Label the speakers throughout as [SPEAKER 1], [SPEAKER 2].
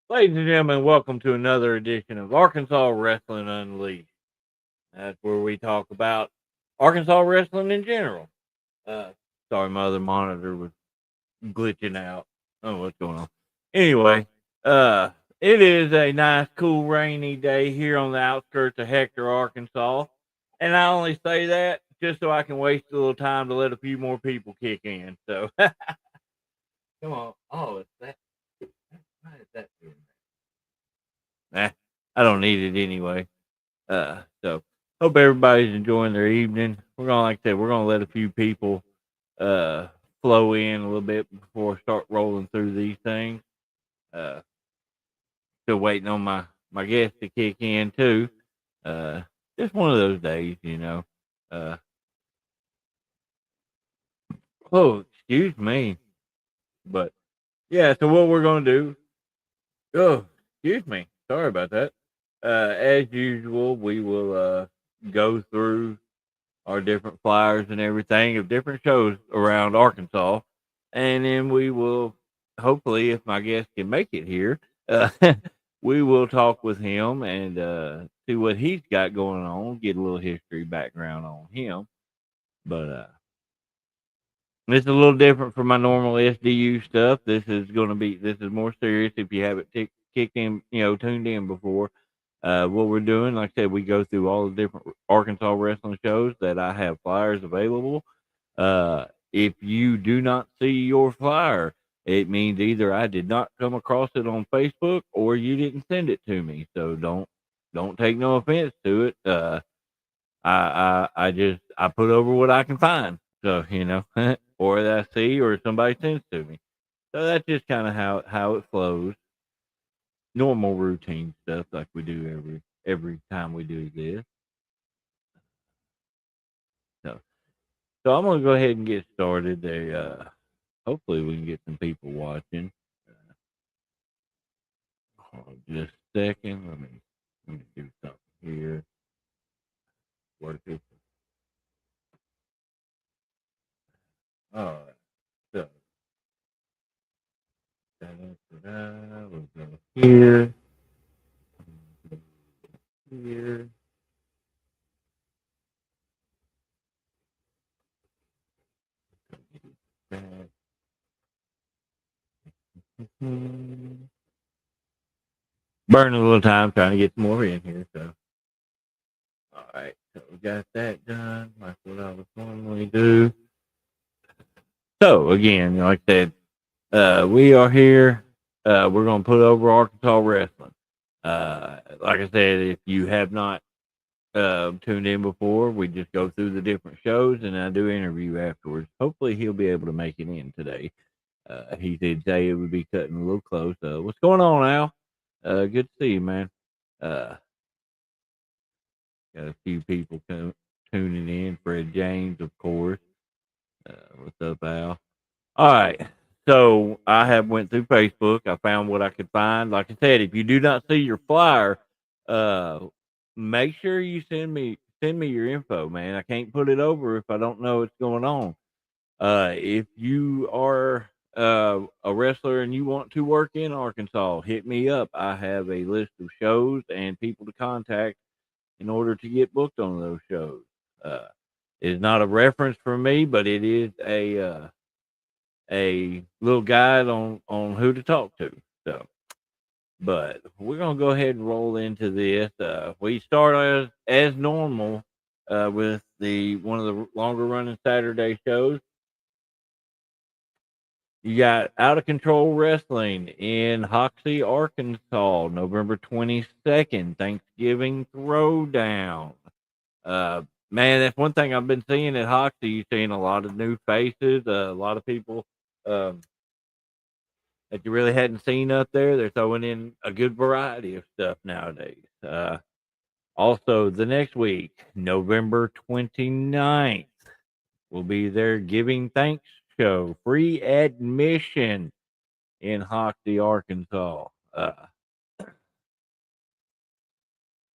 [SPEAKER 1] Ladies and gentlemen, welcome to another edition of Arkansas Wrestling Unleashed. That's where we talk about Arkansas wrestling in general. Uh, Sorry, my other monitor was glitching out. Oh, what's going on? Anyway, uh, it is a nice, cool, rainy day here on the outskirts of Hector, Arkansas. And I only say that just so I can waste a little time to let a few more people kick in. So, come on. Oh, it's that. Why is that doing that? I don't need it anyway. So hope everybody's enjoying their evening. We're gonna, like I said, we're gonna let a few people uh flow in a little bit before I start rolling through these things. Uh, Still waiting on my guest to kick in too. Uh, just one of those days. Uh, oh, excuse me, but yeah. So what we're gonna do? Oh, excuse me. Sorry about that. As usual, we will go through our different flyers and everything of different shows around Arkansas. And then we will, hopefully, if my guest can make it here, uh, we will talk with him and see what he's got going on, get a little history background on him. But it's a little different from my normal SDU stuff. This is more serious if you haven't kicked in, tuned in before. What we're doing, like I said, we go through all the different Arkansas wrestling shows that I have flyers available. If you do not see your flyer, it means either I did not come across it on Facebook or you didn't send it to me. So don't take no offense to it. I just I put over what I can find. So or that I see or somebody sends to me. So that's just kind of how it flows. Normal routine stuff like we do every time we do this. So so I'm gonna go ahead and get started. Hopefully we can get some people watching. Hold on just a second. Let me do something here. Work it. All right. So we'll go here, here. Back. Mhm. Burning a little time trying to get some more in here. So all right. So we got that done. Like what I was normally do. So again, like I said, we are here. We're gonna put over Arkansas wrestling. Like I said, if you have not tuned in before, we just go through the different shows and I do interview afterwards. Hopefully, he'll be able to make it in today. He did say it would be cutting a little close. What's going on, Al? Good to see you, man. Uh, got a few people tuning in. Fred James, of course. What's up, Al? All right. So I have went through Facebook. I found what I could find. Like I said, if you do not see your flyer, uh, make sure you send me your info, man. I can't put it over if I don't know what's going on. If you are a wrestler and you want to work in Arkansas, hit me up. I have a list of shows and people to contact in order to get booked on those shows. Uh, it's not a reference for me, but it is a little guide on who to talk to. So, but we're gonna go ahead and roll into this. We start as normal with the one of the longer running Saturday shows. You got Out of Control Wrestling in Hoxie, Arkansas, November 22nd, Thanksgiving Throwdown. Man, that's one thing I've been seeing at Hoxie. You're seeing a lot of new faces, a lot of people. Um, that you really hadn't seen up there. They're throwing in a good variety of stuff nowadays. Also, the next week, November 29th, will be their Giving Thanks show, free admission in Hoxie, Arkansas.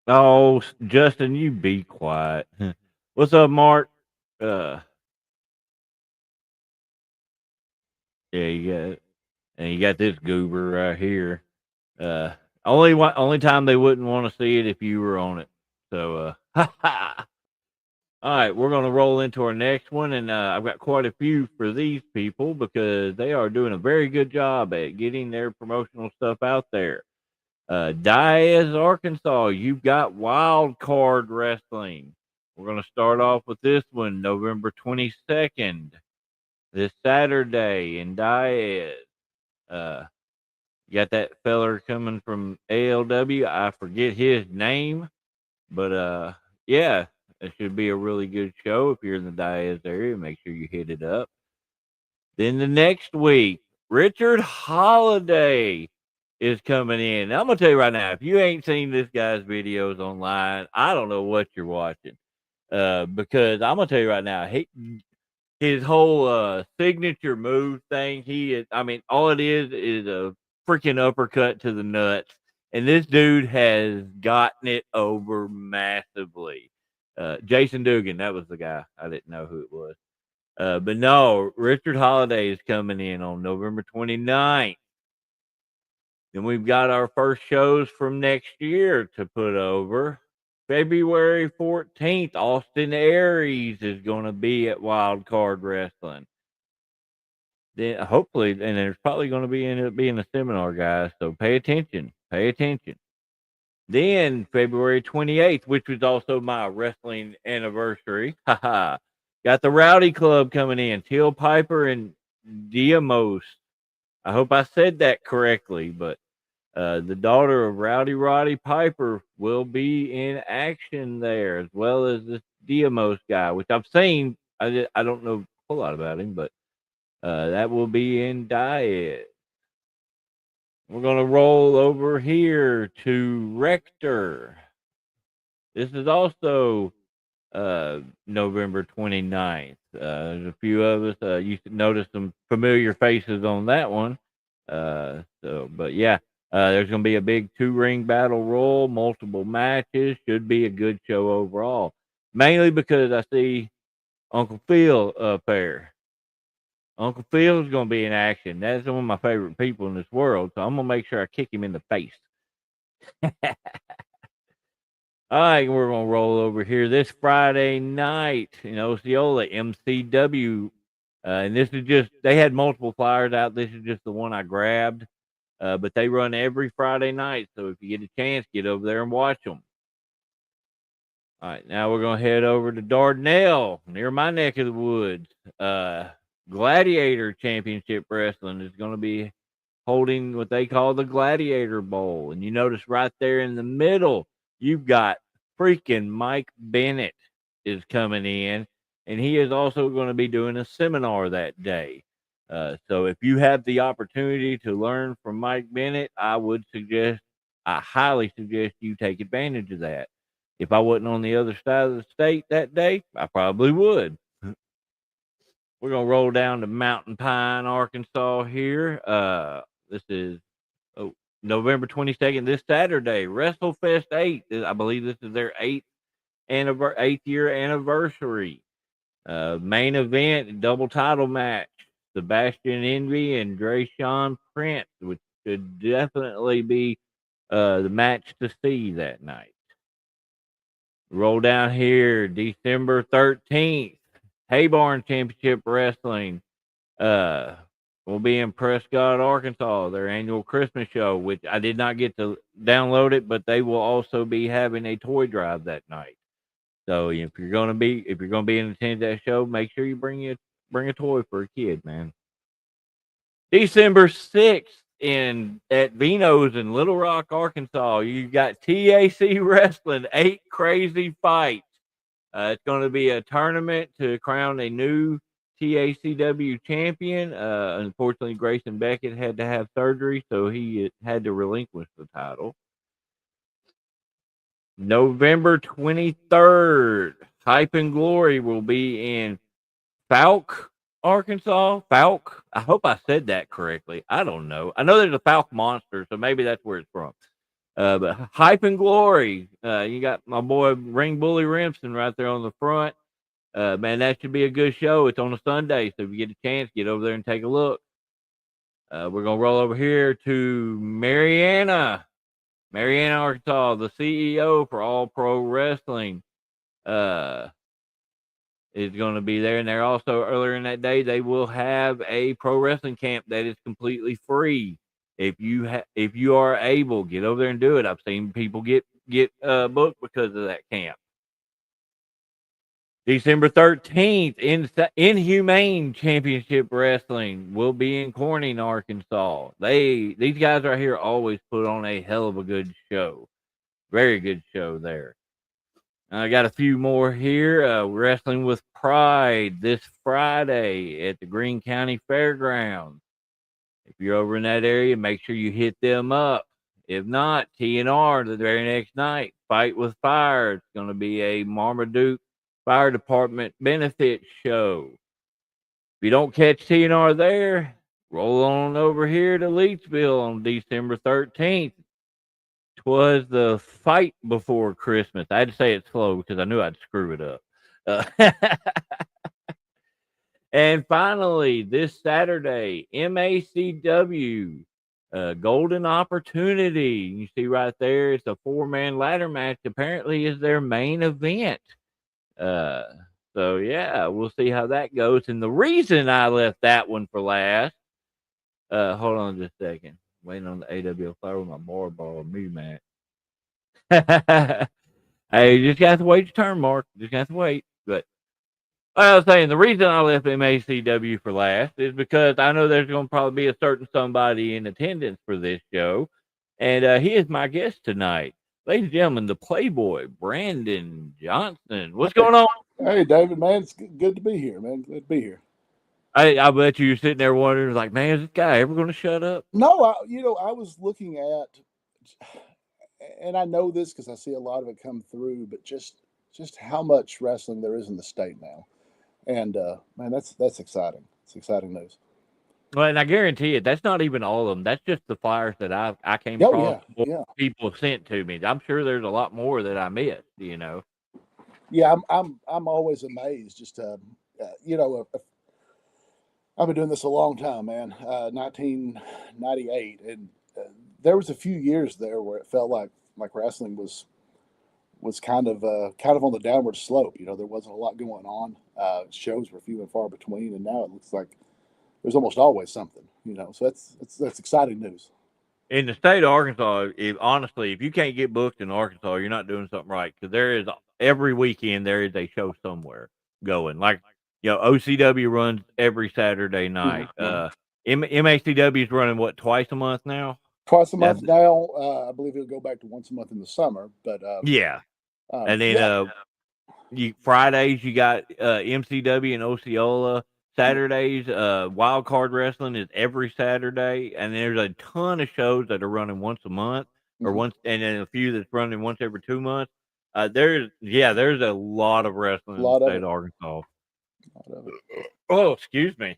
[SPEAKER 1] Oh, Justin, you be quiet. What's up, Mark? Uh, yeah, you got this goober right here. Uh, only time they wouldn't want to see it if you were on it. So, all right, we're going to roll into our next one, and I've got quite a few for these people because they are doing a very good job at getting their promotional stuff out there. Diaz, Arkansas, you've got Wild Card Wrestling. We're going to start off with this one, November 22nd, this Saturday in Diaz. You got that feller coming from ALW. I forget his name, but yeah, it should be a really good show. If you're in the Diaz area, make sure you hit it up. Then the next week, Richard Holiday is coming in. Now, I'm gonna tell you right now, if you ain't seen this guy's videos online, I don't know what you're watching. Because I'm gonna tell you right now, his whole signature move thing, I mean, all it is a freaking uppercut to the nuts. And this dude has gotten it over massively. Jason Dugan, that was the guy. I didn't know who it was. But no, Richard Holiday is coming in on November 29th. Then we've got our first shows from next year to put over. February 14th, Austin Aries is going to be at Wild Card Wrestling. Then hopefully, and there's probably going to end up being a seminar, guys. So pay attention. Pay attention. Then February 28th, which was also my wrestling anniversary. Haha. Got the Rowdy Club coming in. Teal Piper and Diamos. I hope I said that correctly, but the daughter of Rowdy Roddy Piper will be in action there, as well as this Diamos guy, which I've seen. I don't know a whole lot about him, but that will be in Diet. We're going to roll over here to Rector. This is also November 29th. There's a few of us. You should notice some familiar faces on that one. But yeah, there's going to be a big 2-ring battle royal, multiple matches. Should be a good show overall. Mainly because I see Uncle Phil up there. Uncle Phil's going to be in action. That's one of my favorite people in this world. So I'm going to make sure I kick him in the face. All right, we're going to roll over here this Friday night in Osceola, MCW. And this is just, they had multiple flyers out. This is just the one I grabbed. But they run every Friday night. So if you get a chance, get over there and watch them. All right, now we're going to head over to Dardanelle, near my neck of the woods. Gladiator Championship Wrestling is going to be holding what they call the Gladiator Bowl. And you notice right there in the middle, you've got freaking Mike Bennett is coming in, and he is also going to be doing a seminar that day. So if you have the opportunity to learn from Mike Bennett, I highly suggest you take advantage of that. If I wasn't on the other side of the state that day, I probably would. We're going to roll down to Mountain Pine, Arkansas here. This is November 22nd, this Saturday, WrestleFest 8. I believe this is their 8th year anniversary. Main event, double title match. Sebastian Envy and Drayshawn Prince, which should definitely be the match to see that night. Roll down here, December 13th. Haybarn Championship Wrestling will be in Prescott, Arkansas, their annual Christmas show, which I did not get to download it, but they will also be having a toy drive that night. So if you're gonna be in attendance that show, make sure you bring a toy for a kid, man. December 6th at Vino's in Little Rock, Arkansas, you got TAC Wrestling 8 Crazy Fights. It's going to be a tournament to crown a new TACW champion. Unfortunately, Grayson Beckett had to have surgery, so he had to relinquish the title. November 23rd, Hype and Glory will be in Fouke, Arkansas. Fouke? I hope I said that correctly. I don't know. I know there's a Fouke Monster, so maybe that's where it's from. But Hype and Glory, you got my boy Ring Bully Remsen right there on the front. Man, that should be a good show. It's on a Sunday, so if you get a chance, get over there and take a look. We're gonna roll over here to Mariana, Arkansas, the CEO for All Pro Wrestling. Is going to be there, and they're also earlier in that day they will have a pro wrestling camp that is completely free. If you are able, get over there and do it. I've seen people get booked because of that camp. December 13th, Inhumane Championship Wrestling will be in Corning, Arkansas. These guys right here always put on a hell of a good show. Very good show there. I got a few more here. Wrestling with Pride this Friday at the Greene County Fairgrounds. If you're over in that area, make sure you hit them up. If not, TNR the very next night, Fight with Fire. It's going to be a Marmaduke Fire Department benefit show. If you don't catch TNR there, roll on over here to Leechville on December 13th. 'Twas the fight before Christmas. I had to say it slow because I knew I'd screw it up. And finally, this Saturday, MACW Golden Opportunity. You see right there, it's a 4-man ladder match. Apparently, is their main event. So yeah, we'll see how that goes. And the reason I left that one for last, hold on just a second. Waiting on the AWL Fire with my ball me, man. Hey, you just got to wait your turn, Mark. Just got to wait. But I was saying the reason I left MACW for last is because I know there's going to probably be a certain somebody in attendance for this show, and he is my guest tonight, ladies and gentlemen, the Playboy Brandon Johnson. What's going on?
[SPEAKER 2] Hey, David, man, it's good to be here, man. Good to be here.
[SPEAKER 1] I bet you're sitting there wondering, like, man, is this guy ever going to shut up?
[SPEAKER 2] No, I was looking at, and I know this because I see a lot of it come through, but just how much wrestling there is in the state now, and man, that's exciting. It's exciting news.
[SPEAKER 1] Well, and I guarantee it, that's not even all of them. That's just the flyers that I came
[SPEAKER 2] Oh
[SPEAKER 1] across.
[SPEAKER 2] yeah.
[SPEAKER 1] People sent to me. I'm sure there's a lot more that I missed.
[SPEAKER 2] Yeah, I'm always amazed. Just I've been doing this a long time, man. 1998, and there was a few years there where it felt like wrestling was kind of on the downward slope. There wasn't a lot going on. Shows were few and far between, and now it looks like there's almost always something. So that's exciting news.
[SPEAKER 1] In the state of Arkansas, honestly, if you can't get booked in Arkansas, you're not doing something right. Because there is every weekend there is a show somewhere going. Like OCW runs every Saturday night. MACW is running what, twice a month now?
[SPEAKER 2] Twice a month now. I believe it'll go back to once a month in the summer. But
[SPEAKER 1] yeah, and then Fridays you got MCW and Osceola. Saturdays, Wild Card Wrestling is every Saturday, and there's a ton of shows that are running once a month or once, and then a few that's running once every 2 months. There's a lot of wrestling in the state of Arkansas. Oh, excuse me.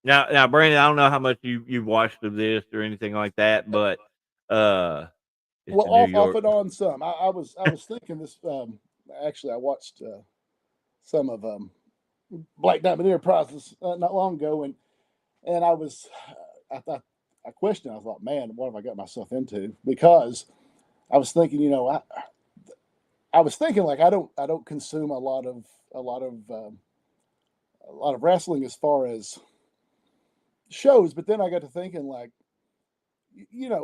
[SPEAKER 1] Now, Brandon, I don't know how much you've watched of this or anything like that, but
[SPEAKER 2] well, off and on some. I was thinking this. Actually, I watched some of Black Diamond Enterprises not long ago, and I questioned. I thought, man, what have I got myself into? Because I was thinking, I was thinking like I don't consume a lot of wrestling as far as shows, but then I got to thinking like,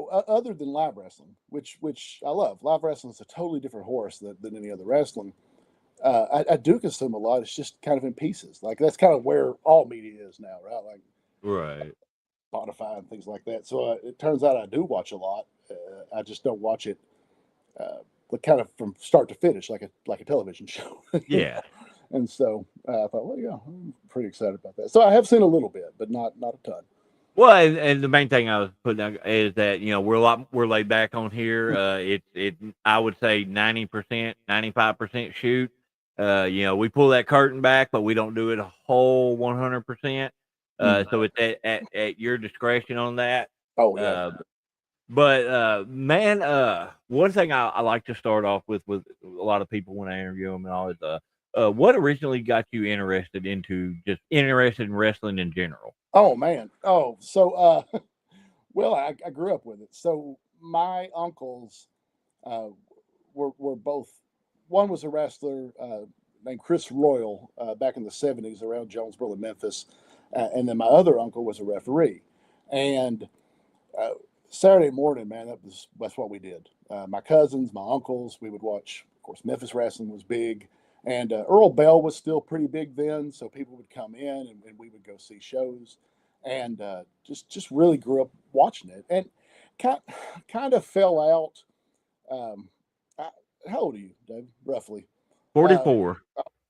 [SPEAKER 2] other than live wrestling, which I love. Live wrestling is a totally different horse than any other wrestling. I do consume a lot. It's just kind of in pieces. Like that's kind of where all media is now, right? Like
[SPEAKER 1] right,
[SPEAKER 2] Spotify and things like that. So it turns out I do watch a lot. I just don't watch it kind of from start to finish, like a television show.
[SPEAKER 1] Yeah.
[SPEAKER 2] And so I thought, well, yeah, I'm pretty excited about that. So I have seen a little bit, but not a ton.
[SPEAKER 1] Well, and the main thing I was putting down is that we're laid back on here. I would say 90%, 95% shoot. We pull that curtain back, but we don't do it a whole 100%. So it's at your discretion on that.
[SPEAKER 2] Oh yeah.
[SPEAKER 1] But man, one thing I like to start off with a lot of people when I interview them and all is what originally got you interested in wrestling in general?
[SPEAKER 2] Oh man. Oh, so well, I grew up with it. So my uncles uh, were both. One was a wrestler named Chris Royal back in the '70s around Jonesboro and Memphis, and then my other uncle was a referee. And uh, Saturday morning, man, that's what we did. My cousins, my uncles, we would watch. Of course, Memphis wrestling was big, and Earl Bell was still pretty big then. So people would come in, and we would go see shows, and just really grew up watching it, and kind kind of fell out. Um, I, how old are you, Dave? Roughly. Uh,
[SPEAKER 1] 44.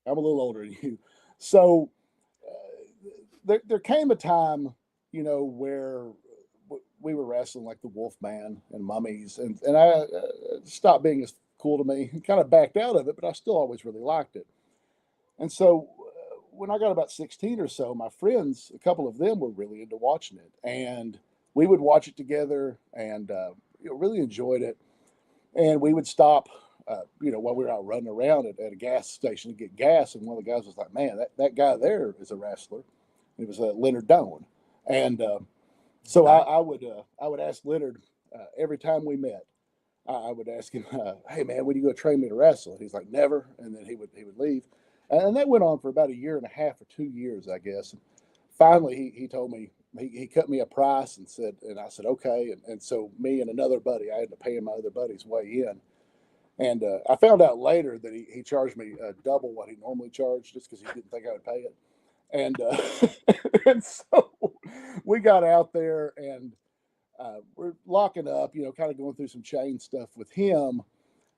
[SPEAKER 2] I'm a little older than you. So there came a time, where we were wrestling like the Wolfman and Mummies, and I stopped being as cool to me. Kind of backed out of it, but I still always really liked it. And so when I got about 16 or so, my friends, a couple of them were really into watching it, and we would watch it together, and really enjoyed it. And we would stop, while we were out running around at a gas station to get gas. And one of the guys was like, "Man, that guy there is a wrestler." And it was Leonard Doan. And so
[SPEAKER 1] Okay.
[SPEAKER 2] I would ask Leonard every time we met. I would ask him, "Hey man, when you go train me to wrestle?" And he's like, "Never." And then he would leave. And that went on for about a year and a half or 2 years, I guess. And finally, he told me he cut me a price and I said okay. And so me and another buddy, I ended up paying my other buddy's way in. And I found out later that he charged me double what he normally charged just because he didn't think I would pay it. And and so we got out there and we're locking up, kind of going through some chain stuff with him.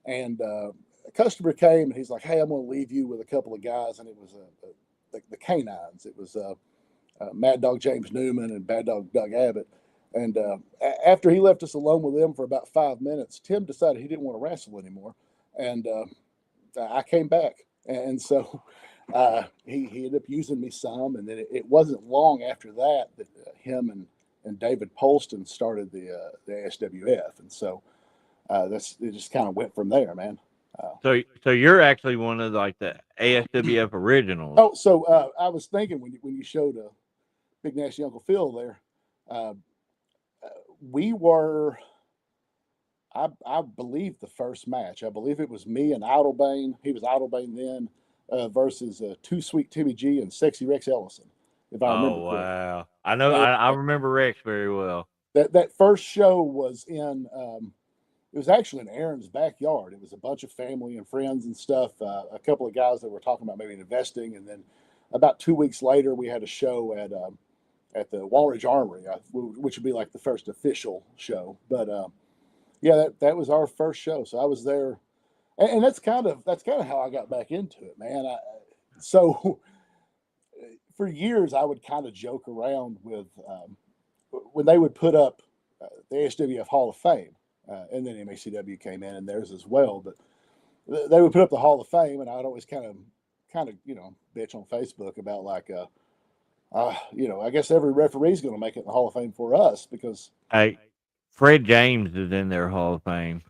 [SPEAKER 2] And a customer came and he's like, "Hey, I'm going to leave you with a couple of guys." And it was the canines. It was Mad Dog James Newman and Bad Dog Doug Abbott. And after he left us alone with them for about 5 minutes, Tim decided he didn't want to wrestle anymore. And I came back. And so he ended up using me some. And then it wasn't long after that that him and David Polston started the ASWF. And so it just kind of went from there, man. Uh,
[SPEAKER 1] So you're actually one of like the ASWF originals.
[SPEAKER 2] so I was thinking when you showed Big Nasty Uncle Phil there, uh, we were, I believe, the first match. I believe it was me and Idlebane. He was Idlebane then, versus Too Sweet Timmy G and Sexy Rex Ellison, if I remember
[SPEAKER 1] Oh
[SPEAKER 2] correctly.
[SPEAKER 1] wow. I know
[SPEAKER 2] And
[SPEAKER 1] I remember Rex very well.
[SPEAKER 2] that first show was in. It was actually in Aaron's backyard. It was a bunch of family and friends and stuff. A couple of guys that were talking about maybe investing, and then about 2 weeks later, we had a show at the Walridge Armory, which would be like the first official show. But yeah, that was our first show. So I was there, and that's kind of how I got back into it, man. So for years I would kind of joke around with when they would put up the ASWF Hall of Fame, and then MACW came in and theirs as well. But they would put up the Hall of Fame, and I'd always kind of bitch on Facebook about like I guess every referee's going to make it in the Hall of Fame for us because
[SPEAKER 1] Hey, Fred James is in their Hall of Fame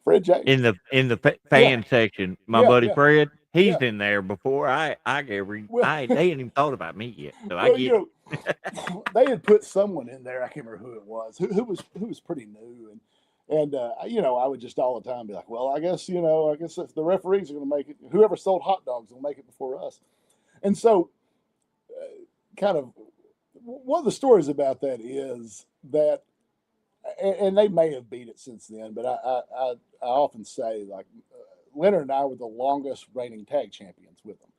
[SPEAKER 2] Fred James.
[SPEAKER 1] in the
[SPEAKER 2] Yeah,
[SPEAKER 1] fan section. My
[SPEAKER 2] yeah,
[SPEAKER 1] buddy
[SPEAKER 2] yeah,
[SPEAKER 1] Fred, he's
[SPEAKER 2] yeah.
[SPEAKER 1] in there before I ever
[SPEAKER 2] Well,
[SPEAKER 1] I they ain't even thought about me yet, so I
[SPEAKER 2] well,
[SPEAKER 1] get it.
[SPEAKER 2] they had put someone in there. I can't remember who it was. Who was pretty new, and I would just all the time be like, well, I guess if the referees are going to make it, whoever sold hot dogs will make it before us. And so, kind of, one of the stories about that is that, and they may have beat it since then, but I often say like Leonard and I were the longest reigning tag champions with them,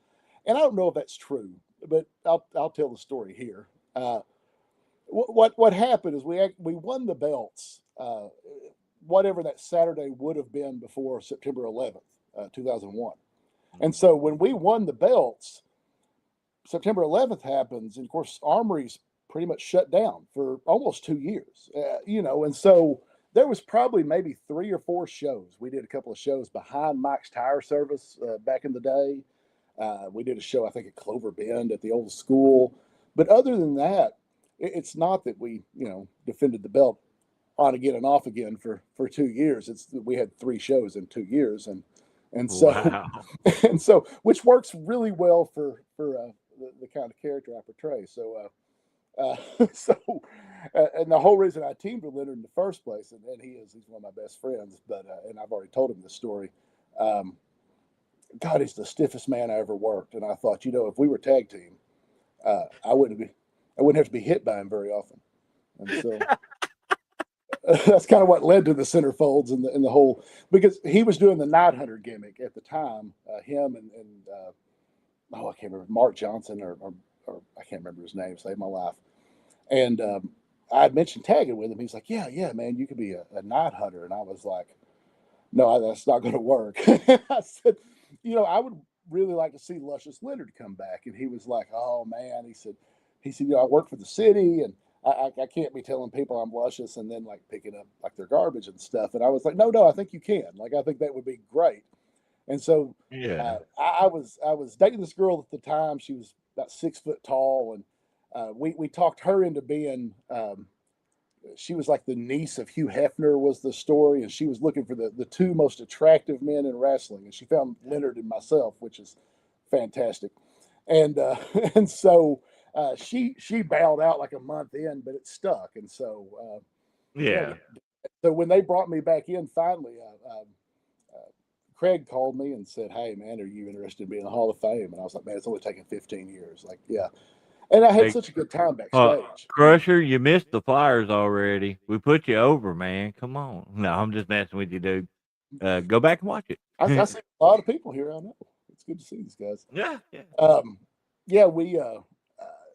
[SPEAKER 2] and I don't know if that's true, but I'll tell the story here. Uh, what happened is we won the belts, whatever that Saturday would have been before September 11th, 2001. And so when we won the belts, September 11th happens, and of course Armory's pretty much shut down for almost 2 years. And so there was probably maybe 3 or 4 shows. We did a couple of shows behind Mike's Tire Service back in the day. We did a show, I think, at Clover Bend at the old school. But other than that, it's not that we, defended the belt on again and off again for 2 years. It's we had 3 shows in 2 years, and so
[SPEAKER 1] Wow.
[SPEAKER 2] and so which works really well for the kind of character I portray. So, and the whole reason I teamed with Leonard in the first place, and he's one of my best friends, but and I've already told him this story. Um, God, he's the stiffest man I ever worked, and I thought, if we were tag team, I wouldn't have to be hit by him very often, and so. That's kind of what led to the centerfolds and the whole, because he was doing the Night Hunter gimmick at the time. Him and I can't remember, Mark Johnson or I can't remember his name. Saved my life. And I had mentioned tagging with him. He's like, yeah, man, you could be a Night Hunter. And I was like, no, that's not going to work. I said, I would really like to see Luscious Leonard come back. And he was like, oh man, he said, I work for the city and I can't be telling people I'm luscious and then like picking up like their garbage and stuff. And I was like, no, I think you can. Like, I think that would be great. And so
[SPEAKER 1] Yeah.
[SPEAKER 2] I was dating this girl at the time. She was about 6 foot tall, and we talked her into being. She was like the niece of Hugh Hefner was the story, and she was looking for the two most attractive men in wrestling, and she found Leonard and myself, which is fantastic. And and so she bailed out like a month in, but it stuck, and so
[SPEAKER 1] Yeah.
[SPEAKER 2] so when they brought me back in finally, Craig called me and said, "Hey man, are you interested in being in the Hall of Fame?" And I was like, "Man, it's only taken 15 years." Like, yeah. And I had
[SPEAKER 1] Hey,
[SPEAKER 2] such a good time backstage.
[SPEAKER 1] Crusher, you missed the Flyers already. We put you over, man. Come on. No, I'm just messing with you, dude. Go back and watch it.
[SPEAKER 2] I see a lot of people here. I know. It's good to see these guys.
[SPEAKER 1] Yeah, yeah.
[SPEAKER 2] Yeah, we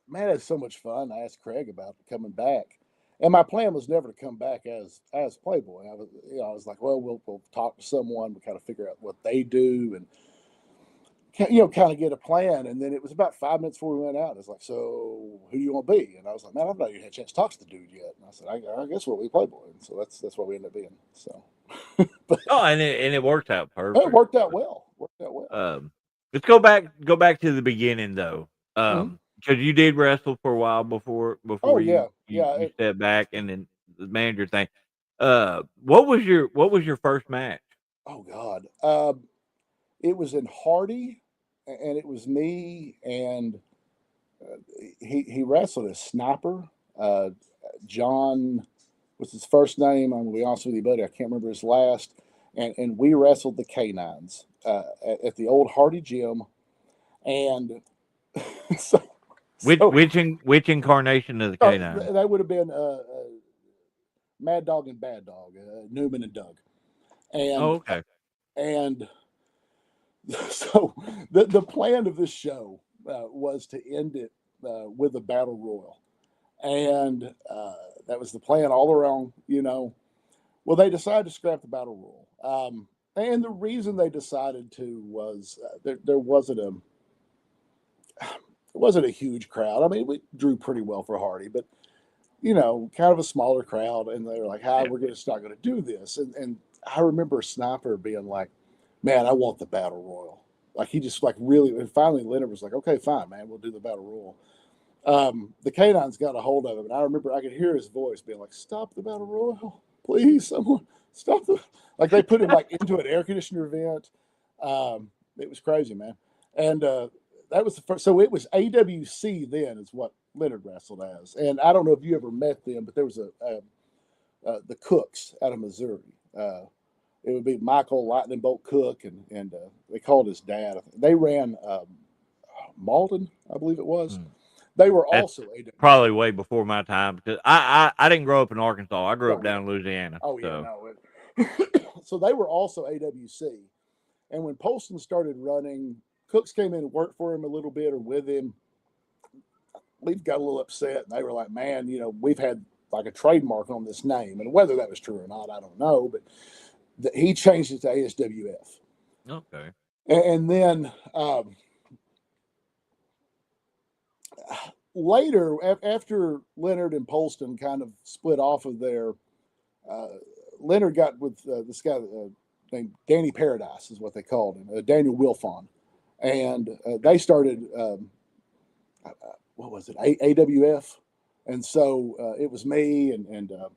[SPEAKER 2] man, it's so much fun. I asked Craig about coming back, and my plan was never to come back as Playboy. I was like, well, we'll talk to someone, we kind of figure out what they do, and kind of get a plan. And then it was about 5 minutes before we went out. It's like, so who do you want to be? And I was like, man, I've not even had a chance to talk to the dude yet. And I said, I guess we'll be Playboy. And so that's what we ended up being. So, but
[SPEAKER 1] Oh, and it worked out
[SPEAKER 2] it
[SPEAKER 1] perfect.
[SPEAKER 2] worked out well.
[SPEAKER 1] Let's go back to the beginning though.
[SPEAKER 2] Mhm.
[SPEAKER 1] Because you did wrestle for a while before
[SPEAKER 2] Oh
[SPEAKER 1] you
[SPEAKER 2] yeah.
[SPEAKER 1] you stepped back and then the manager thing. What was your first match?
[SPEAKER 2] Oh God. It was in Hardy, and it was me, and he wrestled as Sniper. John was his first name. I'm gonna be honest with you, buddy. I can't remember his last. And we wrestled the Canines at the old Hardy gym, and so,
[SPEAKER 1] Which incarnation of the K9?
[SPEAKER 2] that would have been Mad Dog and Bad Dog, Newman and Doug,
[SPEAKER 1] Oh,
[SPEAKER 2] and
[SPEAKER 1] okay.
[SPEAKER 2] and so the plan of this show was to end it with a battle royal, and that was the plan all around. Well, they decided to scrap the battle royal, and the reason they decided to was there wasn't a huge crowd. I mean, we drew pretty well for Hardy, but kind of a smaller crowd, and they were like, "Hi,
[SPEAKER 1] Yeah.
[SPEAKER 2] we're just not going to do this." And I remember Sniper being like, "Man, I want the battle royal." Like he just like really, and finally Leonard was like, "Okay, fine, man, we'll do the battle royal." The canines got a hold of him, and I remember I could hear his voice being like, "Stop the battle royal, please, someone stop the." Like they put him like into an air conditioner vent. It was crazy, man, and that was the first. So it was AWC then, is what Leonard wrestled as, and I don't know if you ever met them, but there was the Cooks out of Missouri. It would be Michael Lightning Bolt Cook, and they called his dad. They ran Malden, I believe it was.
[SPEAKER 1] Mm.
[SPEAKER 2] They were
[SPEAKER 1] That's
[SPEAKER 2] also AWC.
[SPEAKER 1] probably way before my time because I didn't grow up in Arkansas. I grew up
[SPEAKER 2] Oh,
[SPEAKER 1] down in Louisiana.
[SPEAKER 2] oh yeah,
[SPEAKER 1] So
[SPEAKER 2] no. So they were also AWC, and when Poston started running, Cooks came in and worked for him a little bit or with him. We got a little upset, and they were like, "Man, we've had like a trademark on this name, and whether that was true or not, I don't know." But he changed it to ASWF,
[SPEAKER 1] okay.
[SPEAKER 2] and then later, after Leonard and Poston kind of split off of there, Leonard got with this guy named Danny Paradise, is what they called him, Daniel Wilfon, and they started. What was it? AWF, and so it was me and of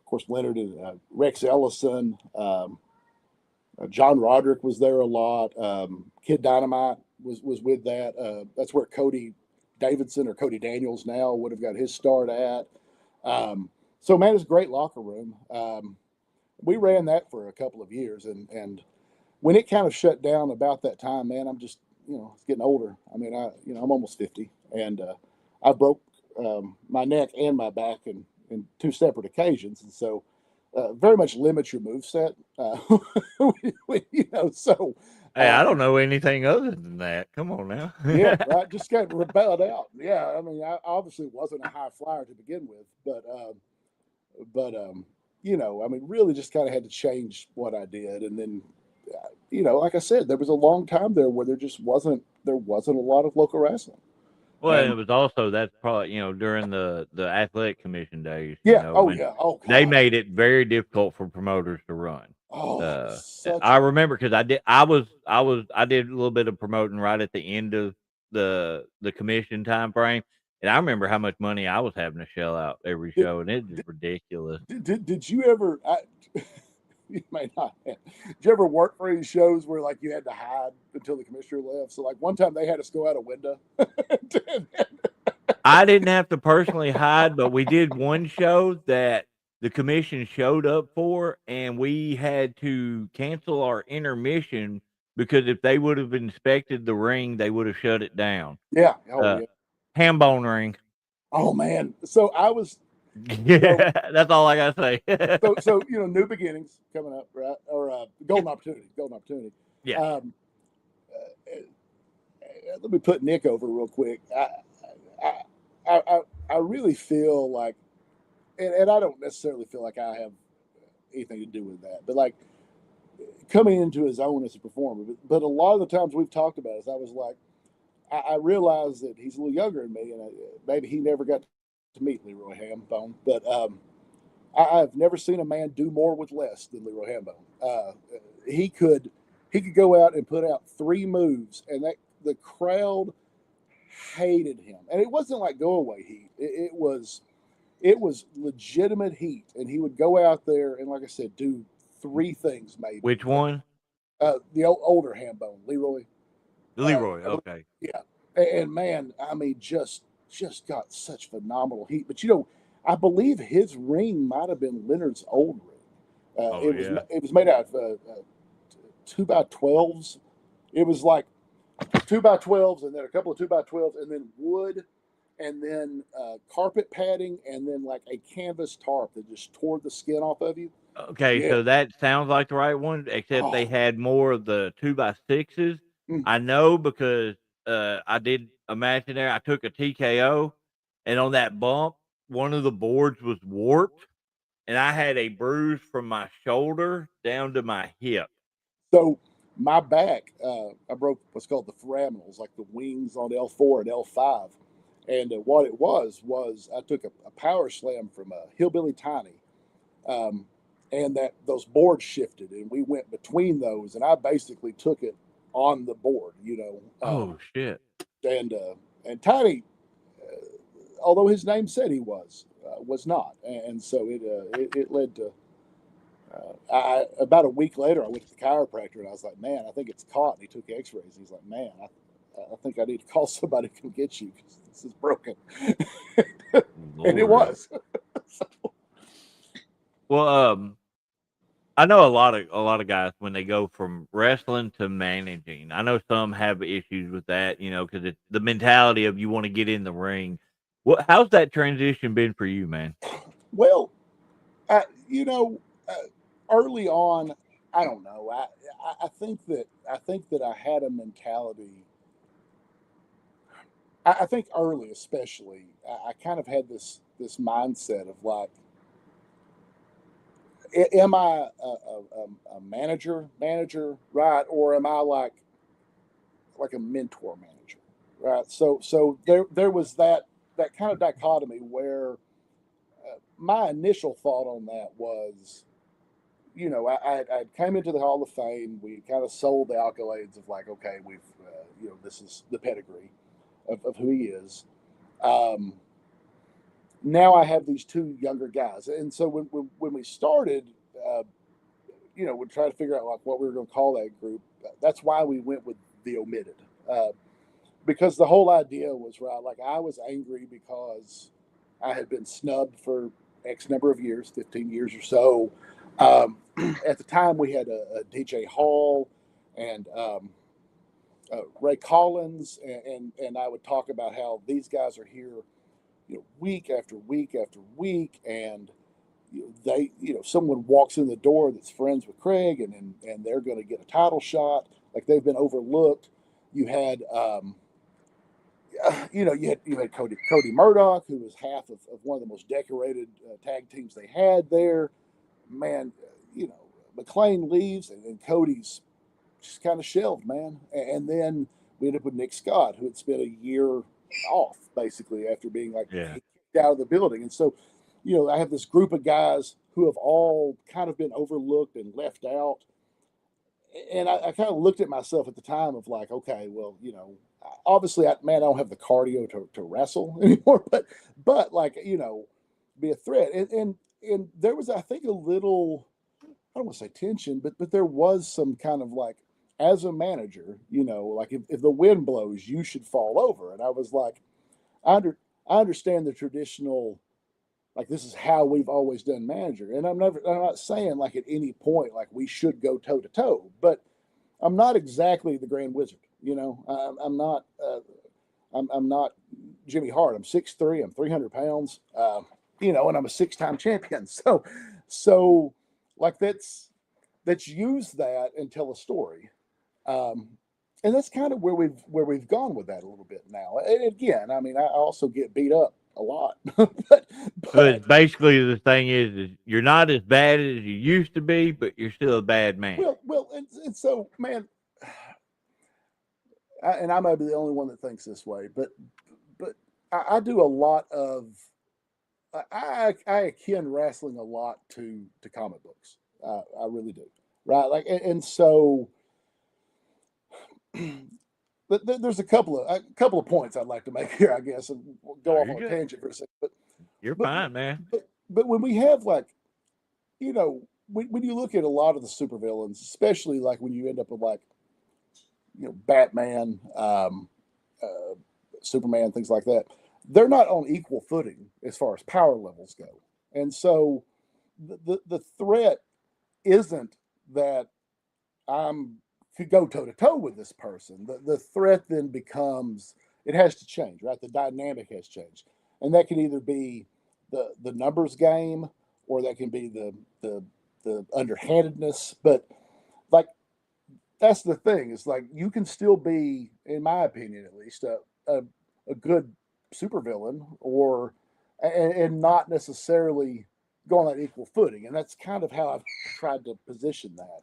[SPEAKER 2] course Leonard and Rex Ellison. John Roderick was there a lot. Kid Dynamite was with that. That's where Cody Davidson or Cody Daniels now would have got his start at. So man, it's a great locker room. We ran that for a couple of years, and when it kind of shut down about that time, man, I'm just getting older. I mean, I'm almost 50, and I broke my neck and my back in two separate occasions, and so very much limits your move set. So
[SPEAKER 1] Hey, I don't know anything other than that. Come on now.
[SPEAKER 2] yeah, right. Just got rebelled out. Yeah, I mean, I obviously wasn't a high flyer to begin with, but I mean, really just kind of had to change what I did, and then like I said, there was a long time there where there wasn't a lot of local wrestling,
[SPEAKER 1] Well,
[SPEAKER 2] and
[SPEAKER 1] it was also that's probably during the athletic commission days,
[SPEAKER 2] yeah, oh
[SPEAKER 1] when
[SPEAKER 2] yeah, oh
[SPEAKER 1] they
[SPEAKER 2] god,
[SPEAKER 1] made it very difficult for promoters to run.
[SPEAKER 2] oh, it was
[SPEAKER 1] Uh,
[SPEAKER 2] such
[SPEAKER 1] I
[SPEAKER 2] a
[SPEAKER 1] remember because I did a little bit of promoting right at the end of the commission time frame, and I remember how much money I was having to shell out every
[SPEAKER 2] did,
[SPEAKER 1] show, and it's just ridiculous.
[SPEAKER 2] did you ever? You may not have. Did you ever work for any shows where like you had to hide until the commissioner left? So like one time they had us go out a window.
[SPEAKER 1] I didn't have to personally hide, but we did one show that the commission showed up for, and we had to cancel our intermission because if they would have inspected the ring, they would have shut it down.
[SPEAKER 2] Yeah. Oh
[SPEAKER 1] Uh,
[SPEAKER 2] yeah.
[SPEAKER 1] Ham bone ring.
[SPEAKER 2] Oh man. So I was so
[SPEAKER 1] Yeah, that's all I gotta say.
[SPEAKER 2] new beginnings coming up, right? Or golden opportunity, golden opportunity.
[SPEAKER 1] Yeah.
[SPEAKER 2] Um, Let me put Nick over real quick. I, I really feel like, and I don't necessarily feel like I have anything to do with that, but like coming into his own as a performer. But a lot of the times we've talked about it, I was like, I realized that he's a little younger than me, and maybe he never got to meet Leroy Hambone, but I've never seen a man do more with less than Leroy Hambone. He could go out and put out three moves, and that the crowd hated him, and it wasn't like go away heat. It was legitimate heat, and he would go out there and, like I said, do three things maybe.
[SPEAKER 1] Which one?
[SPEAKER 2] The older Hambone, Leroy.
[SPEAKER 1] Leroy. Okay.
[SPEAKER 2] Yeah, and man, I mean, just got such phenomenal heat. But I believe his ring might have been Leonard's old ring.
[SPEAKER 1] Oh yeah.
[SPEAKER 2] It was made out of 2x12s. It was like 2x12s, and then a couple of 2x12s, and then wood, and then carpet padding, and then like a canvas tarp that just tore the skin off of you.
[SPEAKER 1] Okay,
[SPEAKER 2] Yeah.
[SPEAKER 1] so that sounds like the right one, except they
[SPEAKER 2] Oh.
[SPEAKER 1] had more of the 2x6s.
[SPEAKER 2] Mm.
[SPEAKER 1] I know because I did a match in there. I took a TKO, and on that bump, one of the boards was warped, and I had a bruise from my shoulder down to my hip.
[SPEAKER 2] So my back, I broke what's called the foraminals, like the wings on L4 and L5. And what it was I took a power slam from Hillbilly Tiny, um, and that those boards shifted, and we went between those, and I basically took it on the board,
[SPEAKER 1] Oh shit!
[SPEAKER 2] and Tiny, although his name said he was not, and so it led to. About a week later, I went to the chiropractor and I was like, "Man, I think it's caught." And he took X-rays. He's like, "Man, I think I need to call somebody to come get you because this is broken," and it
[SPEAKER 1] Lord.
[SPEAKER 2] was.
[SPEAKER 1] Well, I know a lot of guys when they go from wrestling to managing. I know some have issues with that, because it's the mentality of you want to get in the ring. How's that transition been for you, man?
[SPEAKER 2] Well, I, you know, uh, early on, I don't know. I think that I had a mentality. I think early, especially, I kind of had this mindset of like, am I a manager, right, or am I like a mentor manager, right? So there was that kind of dichotomy where my initial thought on that was, I came into the Hall of Fame. We kind of sold the accolades of like, okay, we've, this is the pedigree of who he is. Um, Now I have these two younger guys, and so when we started, uh, we tried to figure out like what we were going to call that group. That's why we went with the omitted. because the whole idea was right. Like I was angry because I had been snubbed for X number of years, 15 years or so. At the time, we had a DJ Hall and Ray Collins, and I would talk about how these guys are here, week after week after week, and someone walks in the door that's friends with Craig, and they're going to get a title shot, like they've been overlooked. You had you had Cody Murdoch, who was half of one of the most decorated tag teams they had there. Man, McLean leaves, and Cody's just kind of shelved, man. And then we ended up with Nick Scott, who had spent a year off basically after being like
[SPEAKER 1] Yeah.
[SPEAKER 2] kicked out of the building. And so, I have this group of guys who have all kind of been overlooked and left out. And I kind of looked at myself at the time of like, okay, well, obviously, I don't have the cardio to wrestle anymore, but like, be a threat. And there was, I think, a little, I don't want to say tension, but there was some kind of like, as a manager, like if the wind blows, you should fall over. And I was like, I understand the traditional, like this is how we've always done manager. And I'm not saying like at any point like we should go toe to toe, but I'm not exactly the Grand Wizard. I'm not. I'm not Jimmy Hart. I'm 6'3". I'm 300 pounds. And I'm a 6-time champion. So like let's use that and tell a story. And that's kind of where we've gone with that a little bit now. And again, I mean, I also get beat up a lot,
[SPEAKER 1] But basically, the thing is you're not as bad as you used to be, but you're still a bad man.
[SPEAKER 2] well, and so, man, and I might be the only one that thinks this way, but I do a lot of I akin wrestling a lot to comic books. I really do, right? Like, and so. But there's a couple of points I'd like to make here, I guess, and we'll go off on a tangent for a second.
[SPEAKER 1] You're fine, man.
[SPEAKER 2] But when we have like, when you look at a lot of the supervillains, especially like when you end up with like, Batman, Superman, things like that, they're not on equal footing as far as power levels go, and so the threat isn't that I'm could go toe to toe with this person. The threat then becomes it has to change, right? The dynamic has changed, and that can either be the numbers game or that can be the underhandedness. But like that's the thing. It's like you can still be, in my opinion, at least, a good supervillain or and not necessarily go on that equal footing. And that's kind of how I've tried to position that.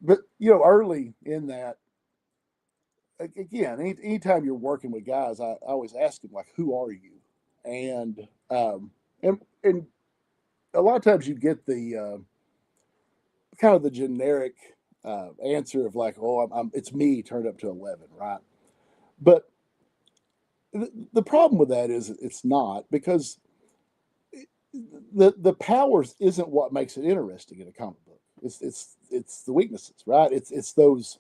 [SPEAKER 2] But early in that, again, anytime you're working with guys, I always ask them like, "Who are you?" And and a lot of times you get the kind of the generic answer of like, "Oh, it's me turned up to 11," right? But the problem with that is it's not because the powers isn't what makes it interesting in a comic book. It's the weaknesses, right? It's those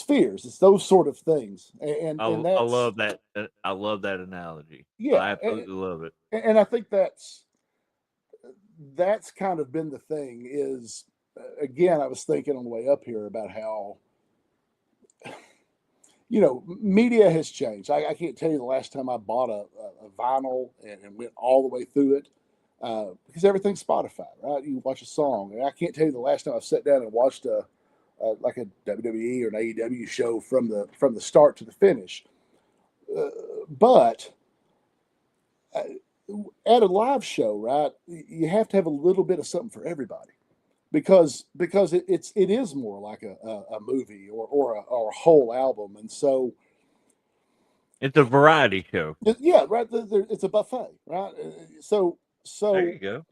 [SPEAKER 2] fears, it's those sort of things, and
[SPEAKER 1] I
[SPEAKER 2] that's
[SPEAKER 1] love that. I love that analogy.
[SPEAKER 2] yeah,
[SPEAKER 1] I absolutely love it.
[SPEAKER 2] and I think that's kind of been the thing. Is again, I was thinking on the way up here about how media has changed. I can't tell you the last time I bought a vinyl and went all the way through it. Because everything's Spotify, right? You watch a song, and I can't tell you the last time I've sat down and watched like a WWE or an AEW show from the start to the finish. But at a live show, right, you have to have a little bit of something for everybody because it is more like a movie or a whole album, and so
[SPEAKER 1] It's a variety show.
[SPEAKER 2] yeah, right. It's a buffet, right? So
[SPEAKER 1] There you go.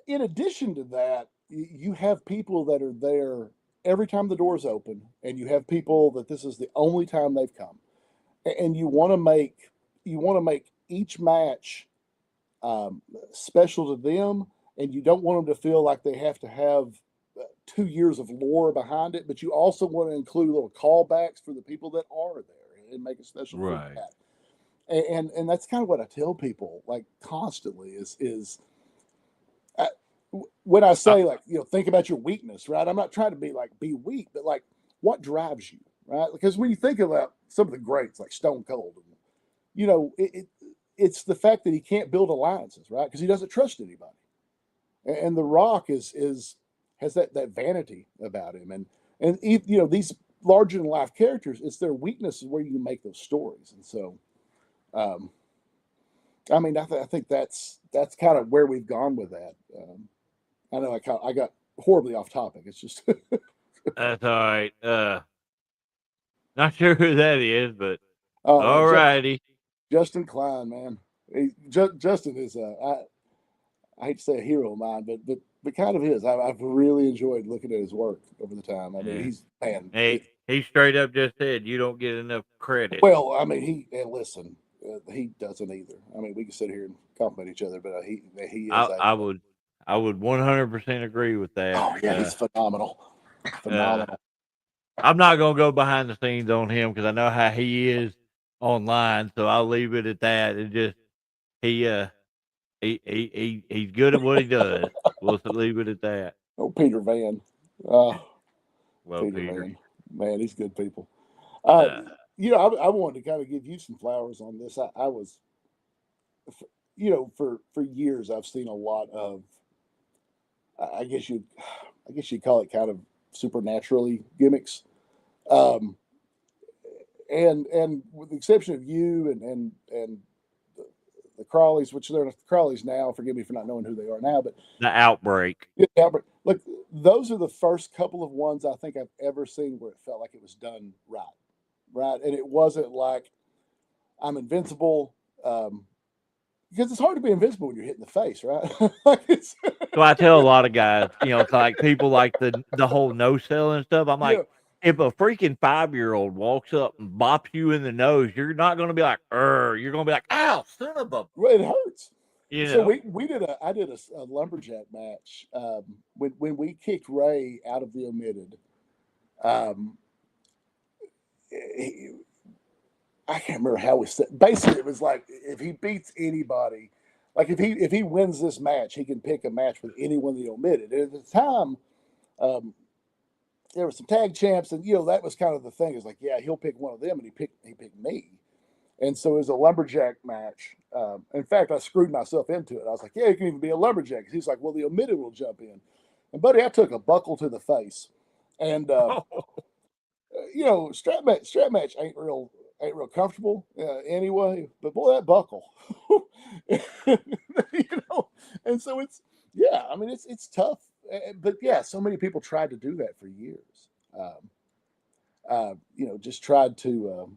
[SPEAKER 2] in addition to that, you have people that are there every time the doors open, and you have people that this is the only time they've come, and you want to make each match special to them, and you don't want them to feel like they have to have 2 years of lore behind it, but you also want to include little callbacks for the people that are there and make it special for
[SPEAKER 1] Right.
[SPEAKER 2] that. And that's kind of what I tell people like constantly is when I say like, think about your weakness, right? I'm not trying to be like be weak, but like what drives you, right? Because when you think about some of the greats like Stone Cold, it's the fact that he can't build alliances, right? Because he doesn't trust anybody. And The Rock has that vanity about him, and these larger than life characters, it's their weakness is where you can make those stories, and so. Um, I mean, I think that's kind of where we've gone with that. I know I got horribly off topic. It's just
[SPEAKER 1] That's all right. Not sure who that is, but
[SPEAKER 2] oh,
[SPEAKER 1] all righty.
[SPEAKER 2] Justin Klein, man. Justin is I hate to say a hero of mine, but kind of is. I've really enjoyed looking at his work over the time. I mean,
[SPEAKER 1] Yeah.
[SPEAKER 2] he's man.
[SPEAKER 1] He straight up just said you don't get enough credit.
[SPEAKER 2] Well, I mean, listen, he doesn't either. I mean, we can sit here and compliment each other, but he is
[SPEAKER 1] I would 100% agree with that.
[SPEAKER 2] oh yeah, he's phenomenal, phenomenal.
[SPEAKER 1] I'm not gonna go behind the scenes on him because I know how he is online, so I'll leave it at that. And just he's good at what he does. We'll leave it at that.
[SPEAKER 2] Oh, Peter Van. Oh,
[SPEAKER 1] Well,
[SPEAKER 2] Peter
[SPEAKER 1] Peter.
[SPEAKER 2] Van. Man, he's good people.
[SPEAKER 1] Uh,
[SPEAKER 2] I wanted to kind of give you some flowers on this. I was, for years I've seen a lot of, I guess you'd call it kind of supernaturally gimmicks, um, and with the exception of you and the Crawleys, which they're not the Crawleys now. Forgive me for not knowing who they are now, but
[SPEAKER 1] the outbreak.
[SPEAKER 2] yeah, but look, those are the first couple of ones I think I've ever seen where it felt like it was done right, and it wasn't like I'm invincible. Because it's hard to be invincible when you're hit in the face, right?
[SPEAKER 1] So I tell a lot of guys, like people like the whole no sell and stuff. I'm like,
[SPEAKER 2] yeah,
[SPEAKER 1] if a freaking 5-year-old walks up and bops you in the nose, you're not gonna be like, you're gonna be like, ow, son of a,
[SPEAKER 2] well, it hurts.
[SPEAKER 1] you
[SPEAKER 2] So
[SPEAKER 1] know.
[SPEAKER 2] I did a lumberjack match when we kicked Ray out of the omitted. Um, he, I can't remember how we said. Basically, it was like if he beats anybody, like if he wins this match, he can pick a match with anyone they omitted. And at the time, um, there were some tag champs, and that was kind of the thing. Is like, yeah, he'll pick one of them, and he picked me. And so it was a lumberjack match. In fact, I screwed myself into it. I was like, yeah, you can even be a lumberjack. He's like, well, the omitted will jump in. And buddy, I took a buckle to the face, and strap match ain't real comfortable anyway. But boy, that buckle, And so yeah. I mean, it's tough, but yeah, so many people tried to do that for years. Just tried to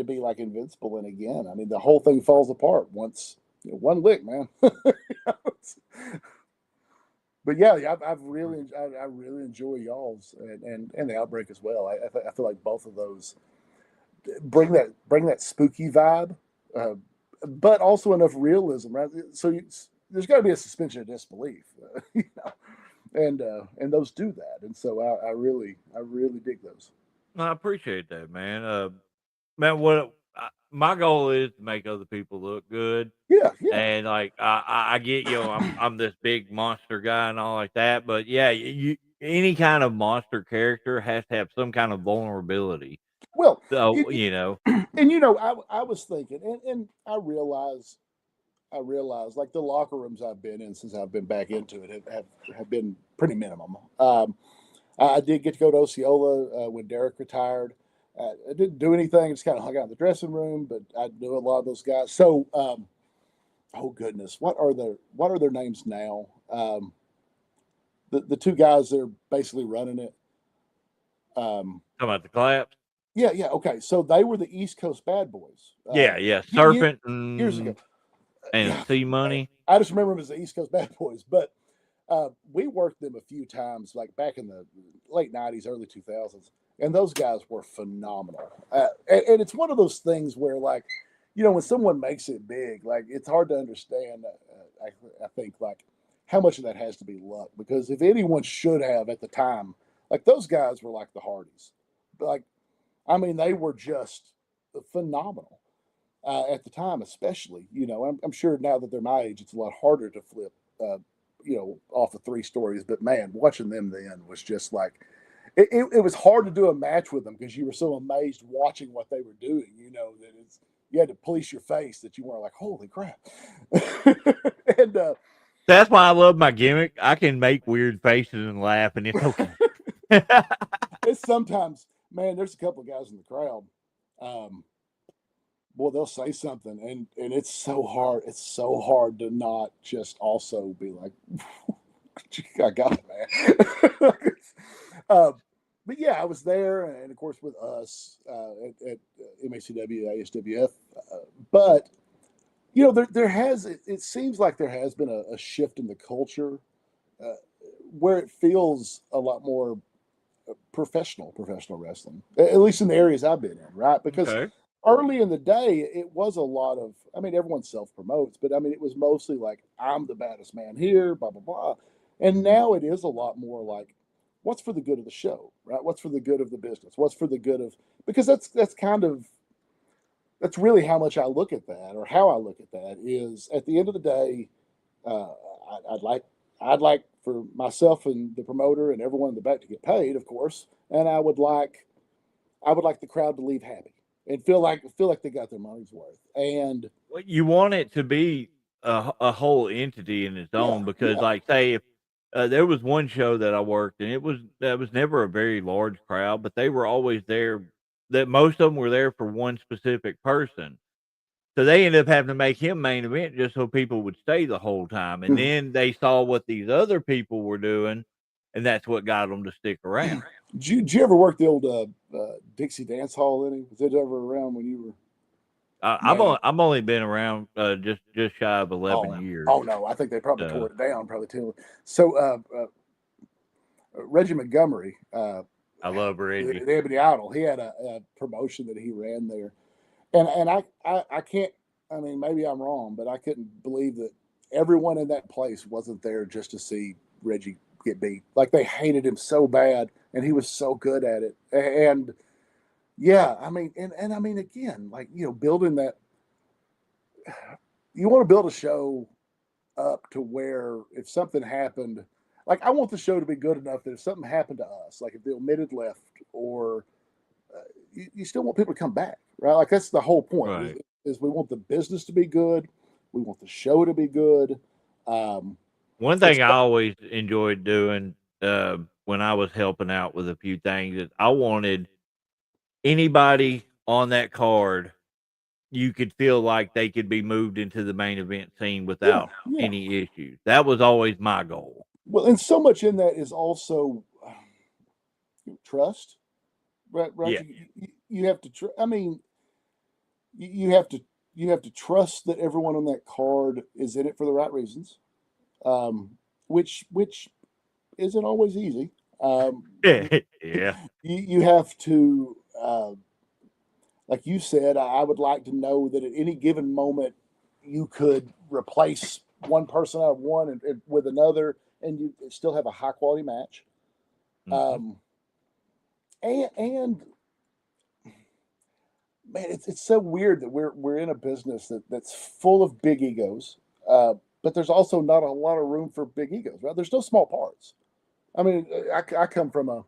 [SPEAKER 2] be like invincible, and again, I mean, the whole thing falls apart once one lick, man. But yeah, I really enjoy y'all's and the outbreak as well. I feel like both of those bring that spooky vibe, but also enough realism, right? So there's got to be a suspension of disbelief, and those do that, and so I really dig those.
[SPEAKER 1] I appreciate that, man. Man, my goal is to make other people look good.
[SPEAKER 2] Yeah,
[SPEAKER 1] And like I get I'm this big monster guy and all like that, but yeah, you any kind of monster character has to have some kind of vulnerability.
[SPEAKER 2] well,
[SPEAKER 1] So
[SPEAKER 2] and I was thinking, and I realize like the locker rooms I've been in since I've been back into it have been pretty minimum. I did get to go to Osceola when Derek retired. I didn't do anything; just kind of hung out in the dressing room. But I knew a lot of those guys. So, oh goodness, what are their names now? The two guys that are basically running it.
[SPEAKER 1] talking about the claps.
[SPEAKER 2] Yeah, okay. So they were the East Coast Bad Boys.
[SPEAKER 1] Yeah, Serpent
[SPEAKER 2] years ago.
[SPEAKER 1] and
[SPEAKER 2] Yeah,
[SPEAKER 1] C Money.
[SPEAKER 2] I just remember them as the East Coast Bad Boys, but we worked them a few times, like back in the late '90s, early 2000s, and those guys were phenomenal. And it's one of those things where, like, when someone makes it big, like it's hard to understand. I think like how much of that has to be luck? Because if anyone should have at the time, like those guys were like the Hardys, like I mean they were just phenomenal at the time, especially. You know, I'm sure now that they're my age, it's a lot harder to flip, you know, off of 3 stories. But man, watching them then was just like it was hard to do a match with them because you were so amazed watching what they were doing. You know that you had to police your face that you weren't like, holy crap. And
[SPEAKER 1] That's why I love my gimmick. I can make weird faces and laugh, and it's okay.
[SPEAKER 2] it's sometimes, man, there's a couple of guys in the crowd. Um, boy, they'll say something, and it's so hard. It's so hard to not just also be like, I got it, man. uh, but yeah, I was there, and of course with us at MACW, ASWF. But you know, there has it seems like there has been a shift in the culture uh, where it feels a lot more professional wrestling, at least in the areas I've been in, right? Because
[SPEAKER 1] Okay.
[SPEAKER 2] early in the day, it was a lot of, I mean, everyone self promotes, but I mean, it was mostly like, I'm the baddest man here, blah, blah, blah. And now it is a lot more like, what's for the good of the show, right? What's for the good of the business? What's for the good of, because that's kind of, that's really how much I look at that, or how I look at that is at the end of the day, uh, I, I'd like I'd like for myself and the promoter and everyone in the back to get paid, of course, and I would like the crowd to leave happy and feel like they got their money's worth. And
[SPEAKER 1] Well, you want it to be a whole entity in its
[SPEAKER 2] yeah,
[SPEAKER 1] own because,
[SPEAKER 2] yeah,
[SPEAKER 1] like, say if there was one show that I worked and it was that was never a very large crowd, but they were always there. That most of them were there for one specific person, so they ended up having to make him main event just so people would stay the whole time. And
[SPEAKER 2] Mhm.
[SPEAKER 1] then they saw what these other people were doing, and that's what got them to stick around.
[SPEAKER 2] Did you ever work the old Dixie Dance Hall? Any was it ever around when you were man?
[SPEAKER 1] I've only been around just shy of
[SPEAKER 2] Oh,
[SPEAKER 1] 11 years.
[SPEAKER 2] oh no, I think they probably tore
[SPEAKER 1] So
[SPEAKER 2] it down, probably too. So Reggie Montgomery,
[SPEAKER 1] I love Reggie.
[SPEAKER 2] the Ebony Idol, he had a promotion that he ran there, and I can't. I mean, maybe I'm wrong, but I couldn't believe that everyone in that place wasn't there just to see Reggie get beat. Like they hated him so bad, and he was so good at it. And yeah, I mean, and I mean, again, like you know, building that. You want to build a show up to where if something happened, like I want the show to be good enough that if something happened to us, like if the omitted left, or you still want people to come back, right? Like that's the whole point
[SPEAKER 1] Right.
[SPEAKER 2] is we want the business to be good, we want the show to be good. Um,
[SPEAKER 1] One
[SPEAKER 2] it's
[SPEAKER 1] thing I always enjoyed doing, when I was helping out with a few things is I wanted anybody on that card, you could feel like they could be moved into the main event scene
[SPEAKER 2] yeah,
[SPEAKER 1] without
[SPEAKER 2] yeah.
[SPEAKER 1] any issues. That was always my goal.
[SPEAKER 2] Well, and so much in that is also trust, right? Right.
[SPEAKER 1] Yeah.
[SPEAKER 2] You have to. I mean, you have to trust that everyone on that card is in it for the right reasons, which isn't always easy.
[SPEAKER 1] Yeah.
[SPEAKER 2] You have to, like you said, I would like to know that at any given moment you could replace one person out of one and with another, and you still have a high quality match.
[SPEAKER 1] Mhm.
[SPEAKER 2] Um, and man, it's so weird that we're in a business that's full of big egos, but there's also not a lot of room for big egos. Right? There's no small parts. I mean, I come from a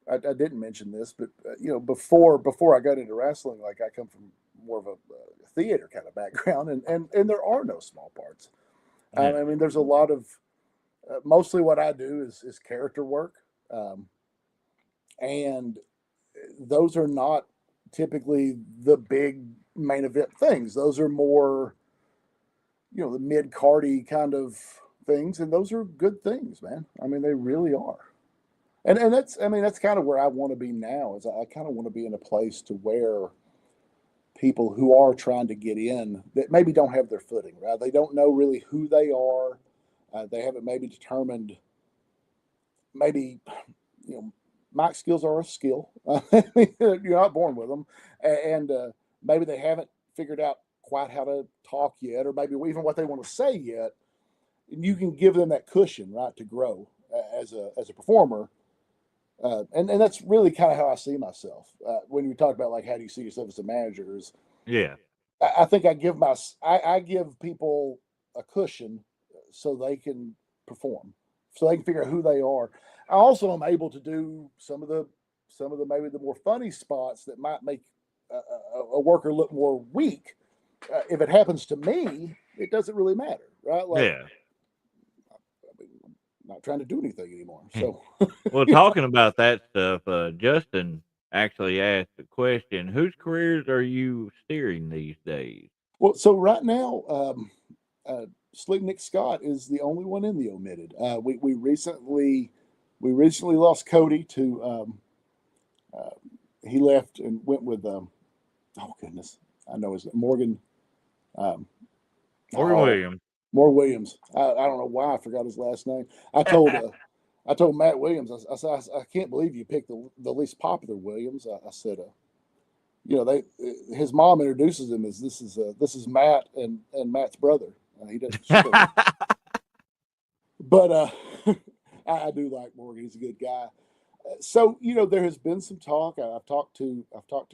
[SPEAKER 2] I didn't mention this, but you know, before I got into wrestling, like I come from more of a theater kind of background, and there are no small parts.
[SPEAKER 1] Yeah.
[SPEAKER 2] I mean, there's a lot of mostly what I do is character work, um, and those are not typically the big main event things. Those are more, you know, the mid cardy kind of things, and those are good things, man. I mean, they really are. And that's I mean that's kind of where I want to be now. Is I kind of want to be in a place to where people who are trying to get in that maybe don't have their footing, right? They don't know really who they are. They haven't maybe determined maybe you know mic skills are a skill. You're not born with them, and maybe they haven't figured out quite how to talk yet, or maybe even what they want to say yet. and you can give them that cushion, right, to grow as a performer. And that's really kind of how I see myself. When you talk about like how do you see yourself as a manager, is
[SPEAKER 1] Yeah.
[SPEAKER 2] I think I give people a cushion so they can perform, so they can figure out who they are. I also am able to do some of the maybe the more funny spots that might make a worker look more weak. If it happens to me, it doesn't really matter, right? Like,
[SPEAKER 1] Yeah.
[SPEAKER 2] I mean, I'm not trying to do anything anymore. So,
[SPEAKER 1] Well, talking about that stuff, Justin actually asked the question: whose careers are you steering these days?
[SPEAKER 2] well, so right now, Slick Nick Scott is the only one in the omitted. We recently lost Cody to uh, he left and went with oh goodness, I know his Morgan
[SPEAKER 1] Morgan
[SPEAKER 2] oh
[SPEAKER 1] Williams.
[SPEAKER 2] Morgan Williams. I don't know why I forgot his last name. I told Matt Williams, I said, I can't believe you picked the least popular Williams. I said, you know, his mom introduces him as this is Matt and Matt's brother. He doesn't, she doesn't, but I do like Morgan. He's a good guy. So you know, there has been some talk. I've talked to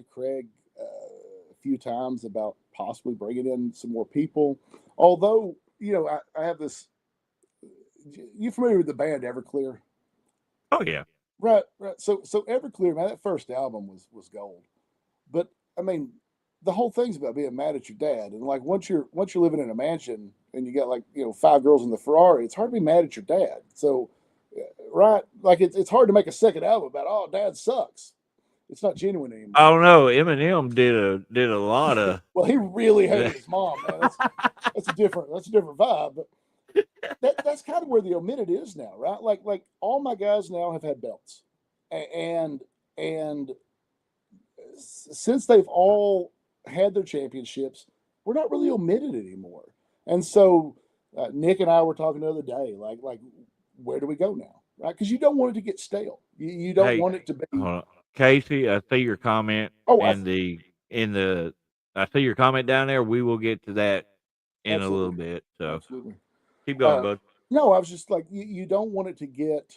[SPEAKER 2] Craig a few times about possibly bringing in some more people. Although you know, I have this. You familiar with the band Everclear?
[SPEAKER 1] Oh yeah.
[SPEAKER 2] Right, right. So Everclear, man, that first album was gold. But I mean, the whole thing's about being mad at your dad. And like once you're living in a mansion and you got like, you know, 5 girls in the Ferrari, it's hard to be mad at your dad. So right, like it's hard to make a second album about oh dad sucks. It's not genuine
[SPEAKER 1] I
[SPEAKER 2] anymore.
[SPEAKER 1] don't know. Eminem did a lot of.
[SPEAKER 2] Well, he really hated his mom, man. That's a different vibe. But that's kind of where the omitted is now, right? Like all my guys now have had belts, and and since they've all had their championships, we're not really omitted anymore. And so Nick and I were talking the other day, like where do we go now, right? Because you don't want it to get stale. You don't
[SPEAKER 1] Hey,
[SPEAKER 2] want it to be.
[SPEAKER 1] hold on. Casey, I see your comment
[SPEAKER 2] Oh,
[SPEAKER 1] in the. I see your comment down there. We will get to that in a little
[SPEAKER 2] absolutely,
[SPEAKER 1] bit. So
[SPEAKER 2] absolutely.
[SPEAKER 1] keep going,
[SPEAKER 2] Uh,
[SPEAKER 1] bud.
[SPEAKER 2] no, I was just like you don't want it to get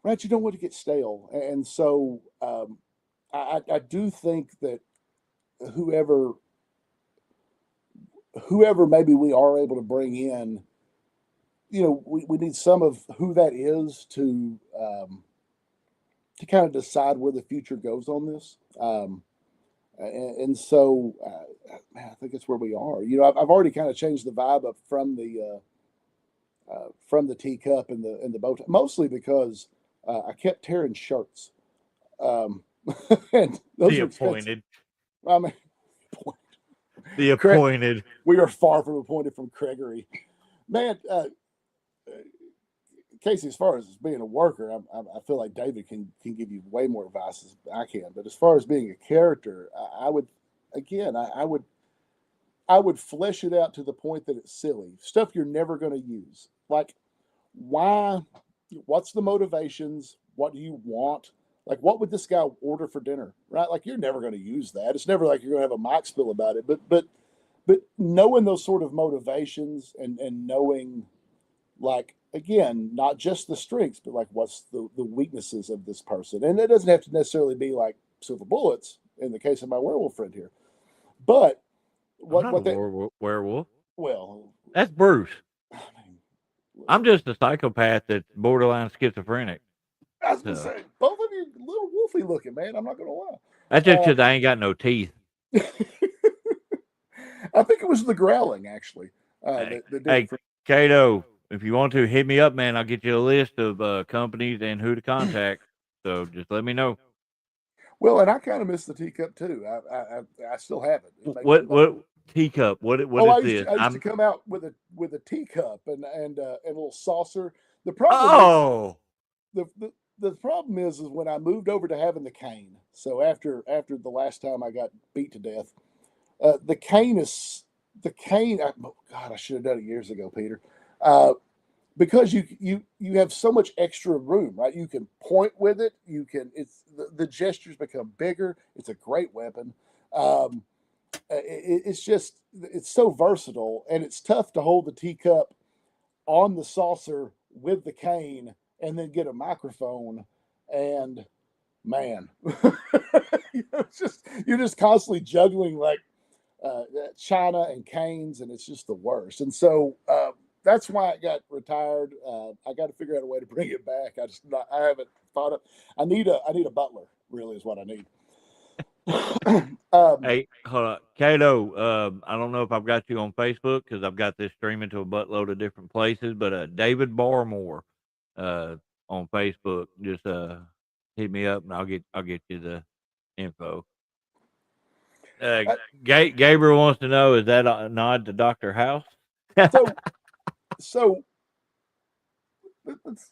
[SPEAKER 2] right. You don't want it to get stale, and so I do think that whoever maybe we are able to bring in, you know, we need some of who that is to kind of decide where the future goes on this. And so, man, I think it's where we are. You know, I've already kind of changed the vibe up from the teacup and the bow tie, mostly because I kept tearing shirts, and those
[SPEAKER 1] The
[SPEAKER 2] are expensive.
[SPEAKER 1] appointed.
[SPEAKER 2] I mean,
[SPEAKER 1] The
[SPEAKER 2] Craig,
[SPEAKER 1] appointed.
[SPEAKER 2] we are far from appointed from Gregory. Man, Casey, as far as being a worker, I feel like David can give you way more advice than I can. But as far as being a character, I would, again, I would flesh it out to the point that it's silly stuff you're never going to use. Like, why? What's the motivations? What do you want? Like, what would this guy order for dinner? Right? Like, you're never going to use that. It's never like you're going to have a mic spill about it. But knowing those sort of motivations and knowing, like, again, not just the strengths, but like what's the weaknesses of this person. And it doesn't have to necessarily be like silver bullets in the case of my werewolf friend here. But
[SPEAKER 1] I'm not a
[SPEAKER 2] what that
[SPEAKER 1] werewolf.
[SPEAKER 2] well,
[SPEAKER 1] That's Bruce.
[SPEAKER 2] I mean,
[SPEAKER 1] I'm just a psychopath that's borderline schizophrenic.
[SPEAKER 2] I was gonna
[SPEAKER 1] So
[SPEAKER 2] say both of you a little wolfy looking, man. I'm not gonna lie.
[SPEAKER 1] that's just because I ain't got no teeth.
[SPEAKER 2] I think it was the growling actually.
[SPEAKER 1] Hey,
[SPEAKER 2] That did
[SPEAKER 1] hey,
[SPEAKER 2] it for,
[SPEAKER 1] Cato, if you want to hit me up, man, I'll get you a list of companies and who to contact. So just let me know.
[SPEAKER 2] well, and I kind of miss the teacup too. I still have it. It makes me laugh.
[SPEAKER 1] What teacup? What
[SPEAKER 2] Oh,
[SPEAKER 1] is this?
[SPEAKER 2] I used to come out with a teacup and a little saucer. The problem is
[SPEAKER 1] Oh,
[SPEAKER 2] the, the the problem is when I moved over to having the cane. So after the last time I got beat to death, the cane is the cane. Oh God, I should have done it years ago, Peter. Because you have so much extra room, right? You can point with it. You can the gestures become bigger. It's a great weapon. Um, it's so versatile, and it's tough to hold the teacup on the saucer with the cane and then get a microphone. And man, it's just you're just constantly juggling like china and canes, and it's just the worst. And so that's why it got retired. I got to figure out a way to bring it back. I haven't thought of. I need a butler. Really, is what I need.
[SPEAKER 1] Hey, hold on, Cato. I don't know if I've got you on Facebook because I've got this streaming to a buttload of different places. But David Barmore, on Facebook, just hit me up and I'll get you the info. Gabriel wants to know, is that a nod to Dr. House?
[SPEAKER 2] so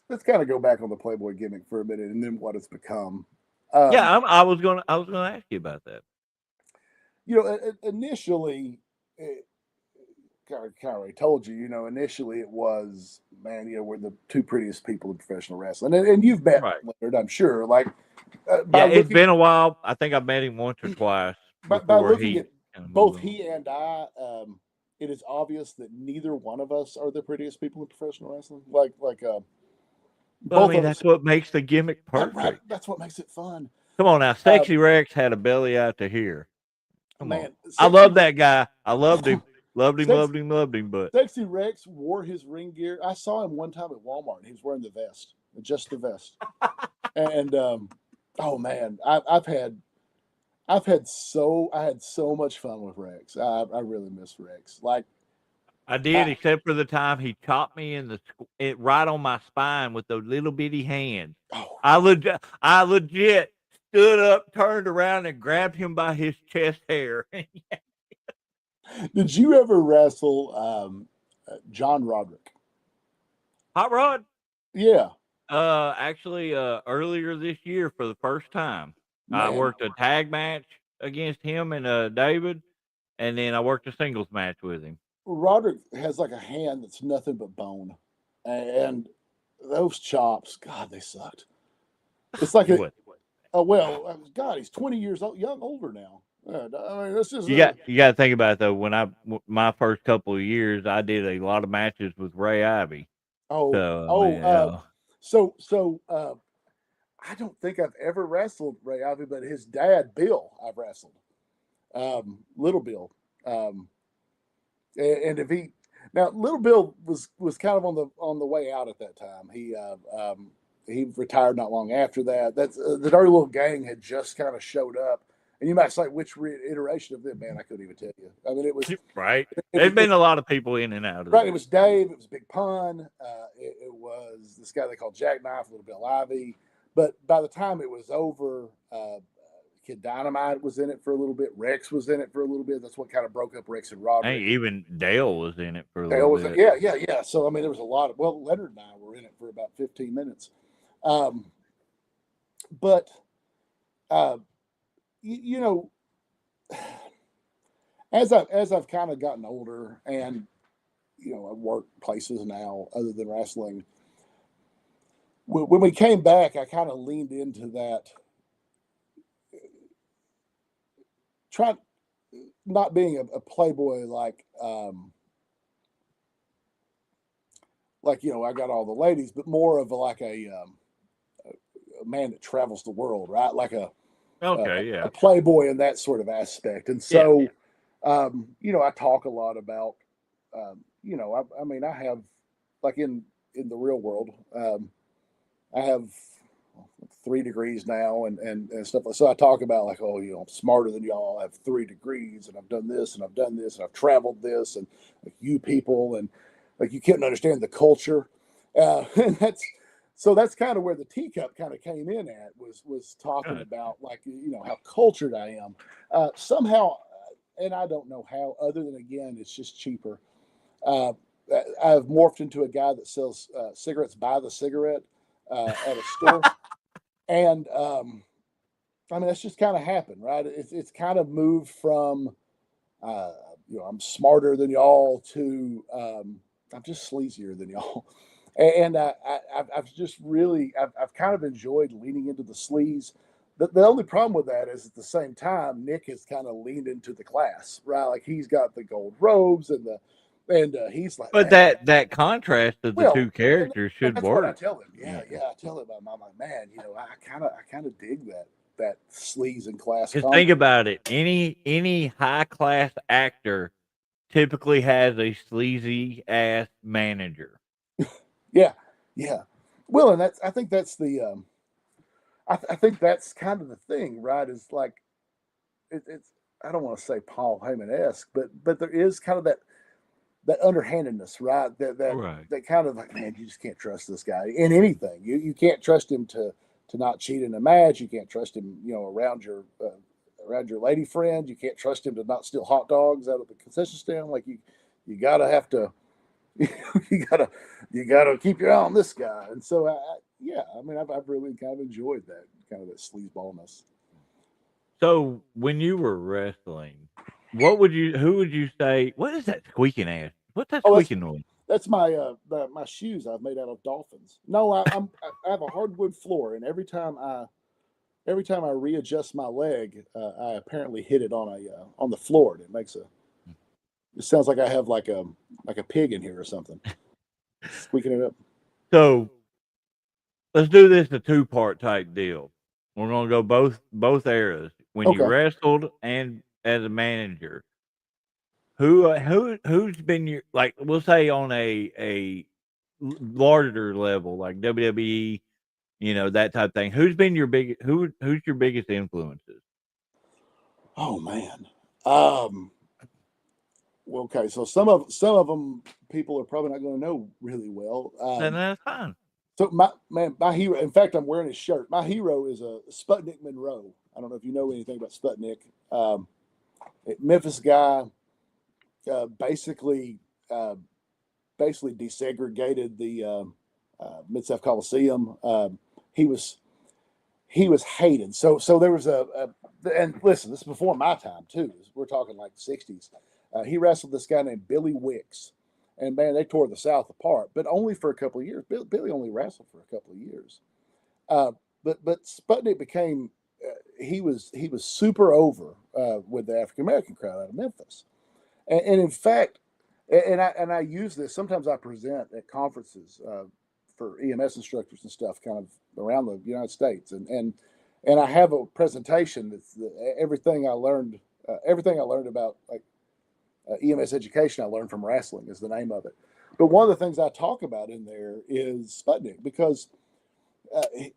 [SPEAKER 2] let's kind of go back on the Playboy gimmick for a minute, and then what it's become.
[SPEAKER 1] Yeah, I was gonna ask you about that.
[SPEAKER 2] Initially, kind of already told you. Initially it was, man, we're the two prettiest people in professional wrestling, and you've met Leonard, I'm sure. Like,
[SPEAKER 1] it's been a while. I think I've met him once or twice.
[SPEAKER 2] By looking at both he and I, it is obvious that neither one of us are the prettiest people in professional wrestling.
[SPEAKER 1] Well, I mean, that's what makes the gimmick perfect.
[SPEAKER 2] Right. That's what makes it fun.
[SPEAKER 1] Come on now, Sexy Rex had a belly out to here. Come on. I love that guy. I loved him. Loved him. But
[SPEAKER 2] Sexy Rex wore his ring gear. I saw him one time at Walmart, and he was wearing the vest, just the vest. And oh man, I had so much fun with Rex. I really miss Rex. Like,
[SPEAKER 1] I did, except for the time he chopped me right on my spine with those little bitty hands.
[SPEAKER 2] Oh.
[SPEAKER 1] I legit stood up, turned around, and grabbed him by his chest hair.
[SPEAKER 2] Did you ever wrestle John Roderick?
[SPEAKER 1] Hot Rod?
[SPEAKER 2] Yeah.
[SPEAKER 1] Actually, earlier this year for the first time, man. I worked a tag match against him and David, and then I worked a singles match with him.
[SPEAKER 2] Roderick has like a hand that's nothing but bone, and those chops, God, they sucked. It's like God, he's 20 years old, older now. I mean, this is
[SPEAKER 1] you got to think about it though. When my first couple of years, I did a lot of matches with Ray Ivy.
[SPEAKER 2] So I don't think I've ever wrestled Ray Ivy, but his dad Bill, I've wrestled. Little Bill. And if Little Bill was kind of on the way out at that time. He retired not long after that. That's the Dirty Little Gang had just kind of showed up, and you might say which iteration of them, man, I couldn't even tell you. I mean, it was
[SPEAKER 1] right. There's been a lot of people in and out of
[SPEAKER 2] right. It was Dave. It was Big Pun. It was this guy they called Jackknife, Little Bill Ivy. But by the time it was over, Kid Dynamite was in it for a little bit. Rex was in it for a little bit. That's what kind of broke up Rex and Roderick.
[SPEAKER 1] Hey, even Dale was in it for a little bit.
[SPEAKER 2] Yeah. So, I mean, there was a lot of, Leonard and I were in it for about 15 minutes. But, as I've kind of gotten older and, I work places now other than wrestling, when we came back, I kind of leaned into that, trying not being a playboy like I got all the ladies, but more of a man that travels the world, right? Like a playboy in that sort of aspect. And so, I talk a lot about, I mean, I have like in the real world, I have 3 degrees now and stuff. So I talk about like, I'm smarter than y'all. I have 3 degrees and I've done this and I've done this and I've traveled this and like you people and like you couldn't understand the culture. And that's kind of where the teacup kind of came in at was talking about like, how cultured I am. Somehow, and I don't know how, other than again, it's just cheaper. I've morphed into a guy that sells cigarettes by the cigarette at a store. And I mean, that's just kind of happened, right? It's kind of moved from, I'm smarter than y'all to I'm just sleazier than y'all. And I've just really, I've kind of enjoyed leaning into the sleaze, The only problem with that is at the same time, Nick has kind of leaned into the class, right? Like he's got the gold robes and he's like,
[SPEAKER 1] But
[SPEAKER 2] man,
[SPEAKER 1] that contrast of the
[SPEAKER 2] well,
[SPEAKER 1] two characters
[SPEAKER 2] and
[SPEAKER 1] should
[SPEAKER 2] that's what I
[SPEAKER 1] work.
[SPEAKER 2] tell him.
[SPEAKER 1] Yeah.
[SPEAKER 2] Yeah, I tell him, I'm like, man, I kind of dig that sleaze and class
[SPEAKER 1] Because
[SPEAKER 2] combo.
[SPEAKER 1] think about it. Any high class actor typically has a sleazy ass manager.
[SPEAKER 2] Yeah, yeah. Well, and I think that's the I think that's kind of the thing, right? Is like it's I don't want to say Paul Heyman esque, but there is kind of that underhandedness, right?
[SPEAKER 1] Right.
[SPEAKER 2] That kind of like, man, you just can't trust this guy in anything. You can't trust him to not cheat in a match. You can't trust him, around your lady friend. You can't trust him to not steal hot dogs out of the concession stand. Like you gotta have to, you gotta keep your eye on this guy. And so, yeah, I mean, I've really kind of enjoyed that kind of that sleazeballness.
[SPEAKER 1] So when you were wrestling, who would you say, what is that squeaking ass? What's that
[SPEAKER 2] Oh,
[SPEAKER 1] squeaking noise?
[SPEAKER 2] that's my my shoes I've made out of dolphins. No, I have a hardwood floor, and every time I readjust my leg, I apparently hit it on the floor, and it makes a. It sounds like I have like a pig in here or something, squeaking it up.
[SPEAKER 1] So let's do this a two-part type deal. We're gonna go both eras. When you
[SPEAKER 2] Okay.
[SPEAKER 1] wrestled and as a manager, who's been your, like, we'll say on a larger level like WWE, that type of thing. Who's your biggest influences?
[SPEAKER 2] Oh man. Um. Well, okay. So some of them people are probably not going to know really well.
[SPEAKER 1] Then that's fine.
[SPEAKER 2] So my hero. In fact, I'm wearing his shirt. My hero is a Sputnik Monroe. I don't know if you know anything about Sputnik. Memphis guy, uh, basically uh, basically desegregated the Mid South Coliseum. He was he was hated. So there was and listen, this is before my time too. We're talking like '60s. He wrestled this guy named Billy Wicks, and man, they tore the South apart, but only for a couple of years. Billy only wrestled for a couple of years. Uh, but Sputnik became he was super over with the African American crowd out of Memphis, and in fact, and I use this sometimes. I present at conferences for EMS instructors and stuff, kind of around the United States, and I have a presentation that's everything I learned about like EMS education. I learned from wrestling is the name of it. But one of the things I talk about in there is Sputnik because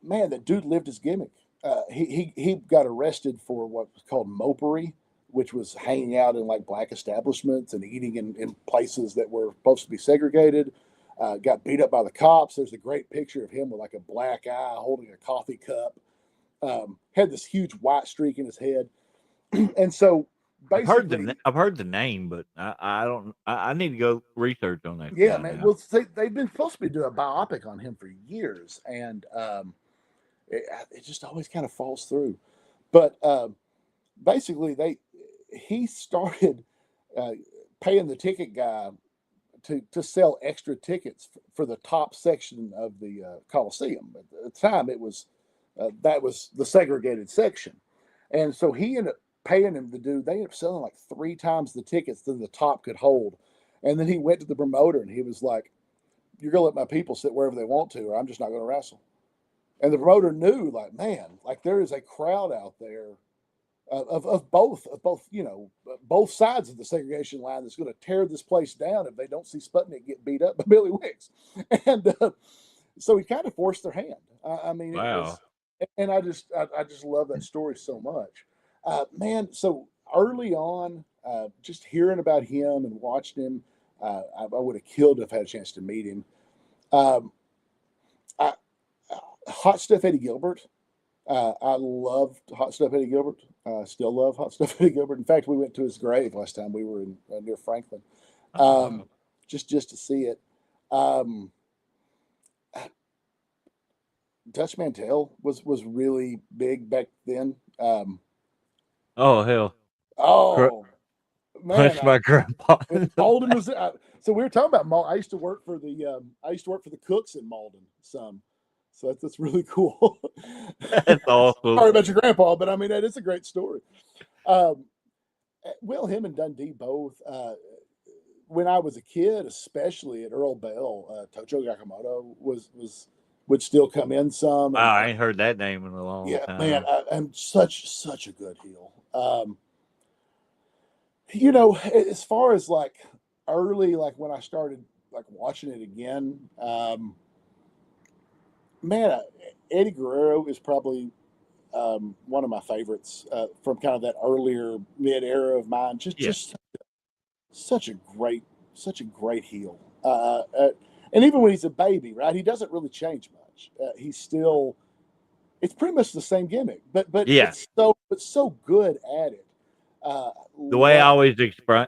[SPEAKER 2] man, that dude lived his gimmick. He got arrested for what was called mopery, which was hanging out in like black establishments and eating in places that were supposed to be segregated. Got beat up by the cops. There's a great picture of him with like a black eye holding a coffee cup. Had this huge white streak in his head, and so basically,
[SPEAKER 1] I've heard the name, but I don't. I need to go research on that
[SPEAKER 2] yeah,
[SPEAKER 1] guy
[SPEAKER 2] man.
[SPEAKER 1] now.
[SPEAKER 2] Well, they've been supposed to be doing a biopic on him for years, and it just always kind of falls through. But basically, he started uh, paying the ticket guy to sell extra tickets for the top section of the Coliseum. At the time, it was that was the segregated section, and so he ended up paying him to do. They ended up selling like 3 times the tickets than the top could hold, and then he went to the promoter and he was like, "You're gonna let my people sit wherever they want to, or I'm just not gonna wrestle." And the promoter knew, like, man, like there is a crowd out there of both both sides of the segregation line that's going to tear this place down if they don't see Sputnik get beat up by Billy Wicks, and so he kind of forced their hand. I mean, it
[SPEAKER 1] Wow.
[SPEAKER 2] was, and I just love that story so much, man. So early on, just hearing about him and watching him, I would have killed to have had a chance to meet him. Um, I, Hot Stuff Eddie Gilbert. I loved Hot Stuff Eddie Gilbert. Still love Hot Stuff Eddie Gilbert. In fact, we went to his grave last time we were in near Franklin,
[SPEAKER 1] Oh
[SPEAKER 2] um,
[SPEAKER 1] wow.
[SPEAKER 2] just to see it. Um, Dutch Mantel was really big back then.
[SPEAKER 1] Oh hell. Cr-
[SPEAKER 2] Oh man,
[SPEAKER 1] Punch my grandpa.
[SPEAKER 2] Malden was. So we were talking about Malden. I used to work for the Cooks in Malden some, So that's really cool.
[SPEAKER 1] That's awesome.
[SPEAKER 2] Sorry about your grandpa, but I mean that is a great story. Um, Will, him and Dundee both. When I was a kid, especially at Earl Bell, Tocho Yakamoto would still come in some,
[SPEAKER 1] Wow,
[SPEAKER 2] and
[SPEAKER 1] I ain't heard that name in a long
[SPEAKER 2] yeah, man,
[SPEAKER 1] time.
[SPEAKER 2] I'm such a good heel. You know, as far as like early, like when I started like watching it again, man, Eddie Guerrero is probably one of my favorites from kind of that earlier mid era of mine.
[SPEAKER 1] Yeah,
[SPEAKER 2] Just such a great, such a great heel. And even when he's a baby, right? He doesn't really change much. He's still, it's pretty much the same gimmick,
[SPEAKER 1] yeah.
[SPEAKER 2] but so good at it.
[SPEAKER 1] The way I
[SPEAKER 2] Love
[SPEAKER 1] always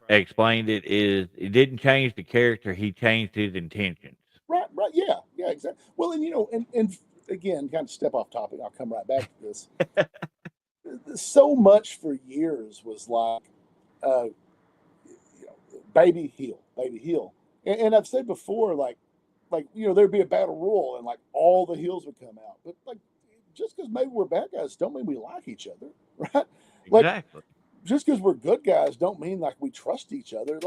[SPEAKER 1] explained it is, it didn't change the character; he changed his intentions.
[SPEAKER 2] right, right, yeah, yeah, exactly. Well, and you know, and again, kind of step off topic. I'll come right back to this. So much for years was like, uh, you know, baby heel, and I've said before, like you know, there'd be a battle royal and like all the heels would come out, but like just because maybe we're bad guys don't mean we like each other, right? Like
[SPEAKER 1] Exactly.
[SPEAKER 2] just because we're good guys don't mean like we trust each other.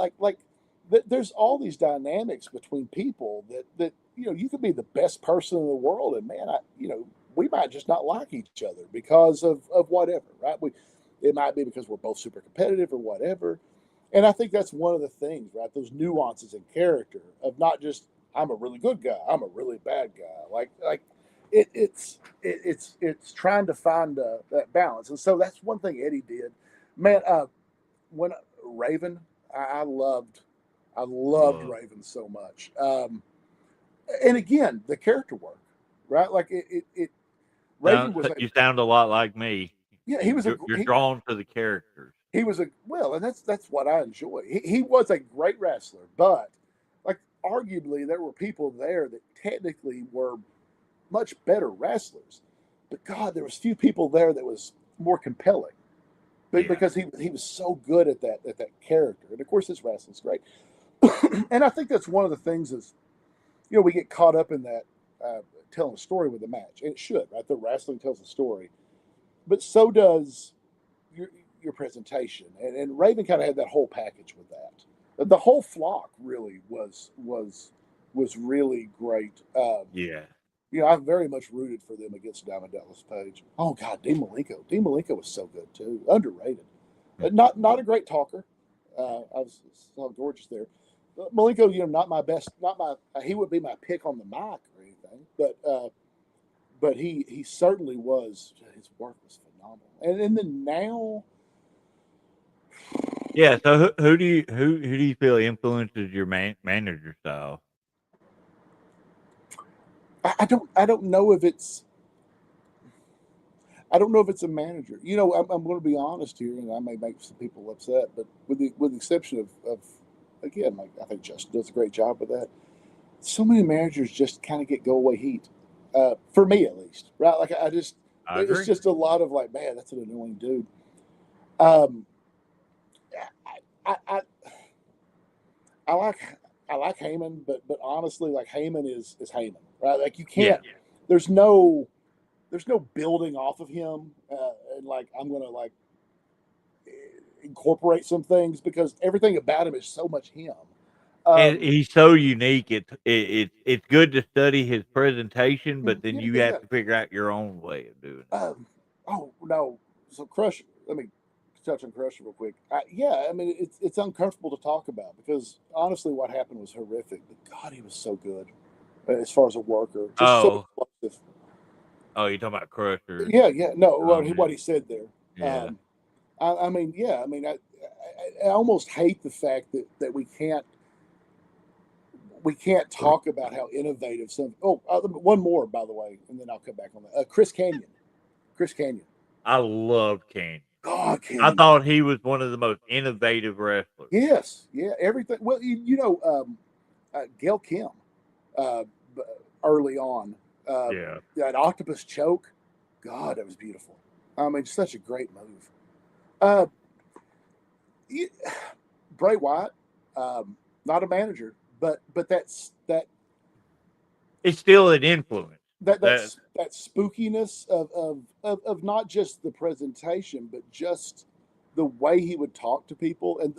[SPEAKER 2] There's all these dynamics between people that you know you could be the best person in the world, and man, you know we might just not like each other because of whatever, right? It might be because we're both super competitive or whatever, and I think that's one of the things, right? Those nuances in character of not just I'm a really good guy, I'm a really bad guy, it's trying to find that balance, and so that's one thing Eddie did, man. When Raven, I loved
[SPEAKER 1] Whoa.
[SPEAKER 2] Raven so much. And again, the character work, right? Like Raven was a
[SPEAKER 1] You sound a lot like me.
[SPEAKER 2] yeah,
[SPEAKER 1] You're drawn to the characters.
[SPEAKER 2] he was a well, and that's what I enjoy. He was a great wrestler, but like arguably there were people there that technically were much better wrestlers. But God, there was few people there that was more compelling.
[SPEAKER 1] Yeah.
[SPEAKER 2] Because he was so good at that character, and of course his wrestling's great. And I think that's one of the things is you know we get caught up in that telling a story with the match, and it should, right? The wrestling tells a story, but so does your your presentation. And Raven kind of had that whole package with that. The whole flock really was really great.
[SPEAKER 1] Yeah.
[SPEAKER 2] You know, I very much rooted for them against Diamond Dallas Page. Oh God, Dean Malenko. Dean Malenko was so good too. Underrated. Not a great talker. I was so gorgeous there. Malenko, you know, not my best. Not my. He would be my pick on the mic or anything, but he certainly was. His work was phenomenal. And then now,
[SPEAKER 1] Yeah. So who do you feel influences your manager style?
[SPEAKER 2] I don't know if it's I don't know if it's a manager. You know, I'm going to be honest here, and I may make some people upset, but with the exception of again, like I think Justin does a great job with that. So many managers just kind of get go away heat, for me at least, right? Like I just
[SPEAKER 1] I
[SPEAKER 2] it's
[SPEAKER 1] agree.
[SPEAKER 2] just a lot of like, man, that's an annoying dude. Um, I, I, I, I like I like Heyman, but honestly, like Heyman is Heyman, right? Like you
[SPEAKER 1] Yeah.
[SPEAKER 2] can't. There's no there's no building off of him, and like I'm gonna like incorporate some things because everything about him is so much him.
[SPEAKER 1] And
[SPEAKER 2] Um,
[SPEAKER 1] he's so unique. It's good to study his presentation, but then
[SPEAKER 2] yeah,
[SPEAKER 1] you
[SPEAKER 2] yeah,
[SPEAKER 1] have
[SPEAKER 2] yeah.
[SPEAKER 1] to figure out your own way of doing it.
[SPEAKER 2] Oh no, so Crush. Let me touch on Crusher real quick. Yeah, I mean it's uncomfortable to talk about because honestly, what happened was horrific. But God, he was so good as far as a worker, just so
[SPEAKER 1] Oh,
[SPEAKER 2] explosive.
[SPEAKER 1] oh, you're talking about Crusher.
[SPEAKER 2] Yeah, yeah. No,
[SPEAKER 1] Yeah.
[SPEAKER 2] what he said there.
[SPEAKER 1] Yeah.
[SPEAKER 2] I mean, yeah. I mean, I almost hate the fact that we can't talk about how innovative some. Oh, one more by the way, and then I'll come back on that. Chris Canyon. Chris Canyon.
[SPEAKER 1] I loved Kane.
[SPEAKER 2] God,
[SPEAKER 1] I
[SPEAKER 2] Canyon.
[SPEAKER 1] thought he was one of the most innovative wrestlers.
[SPEAKER 2] Yes, yeah. Everything. Well, you know, Gail Kim, uh, early on, uh,
[SPEAKER 1] Yeah.
[SPEAKER 2] that octopus choke. God, that was beautiful. I mean, such a great move. Uh, you- Bray Wyatt, not a manager, but that's that.
[SPEAKER 1] It's still an influence.
[SPEAKER 2] that
[SPEAKER 1] That
[SPEAKER 2] that spookiness of not just the presentation, but just the way he would talk to people, and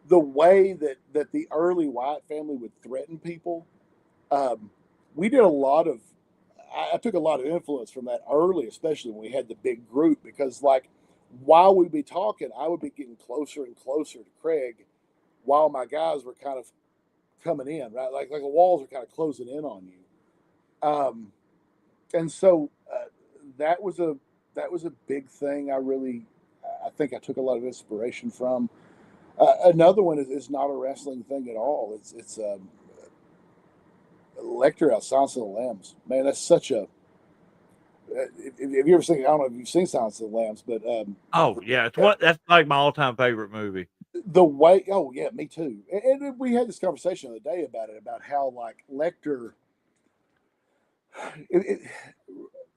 [SPEAKER 2] the way that the early Wyatt family would threaten people. Um, we did a lot of. I took a lot of influence from that early, especially when we had the big group, because like while we'd be talking, I would be getting closer and closer to Craig, while my guys were kind of coming in, right? Like the walls are kind of closing in on you. And so that was a big thing. I think I took a lot of inspiration from. Another one is not a wrestling thing at all. It's Lecter out Silence of the Lambs. Man, that's such a. Have you ever seen? I don't know if you've seen Silence of the Lambs, but
[SPEAKER 1] oh yeah, it's what that's like my all-time favorite movie.
[SPEAKER 2] the way. Oh yeah, me too. And we had this conversation the other day about it, about how like Lecter. It,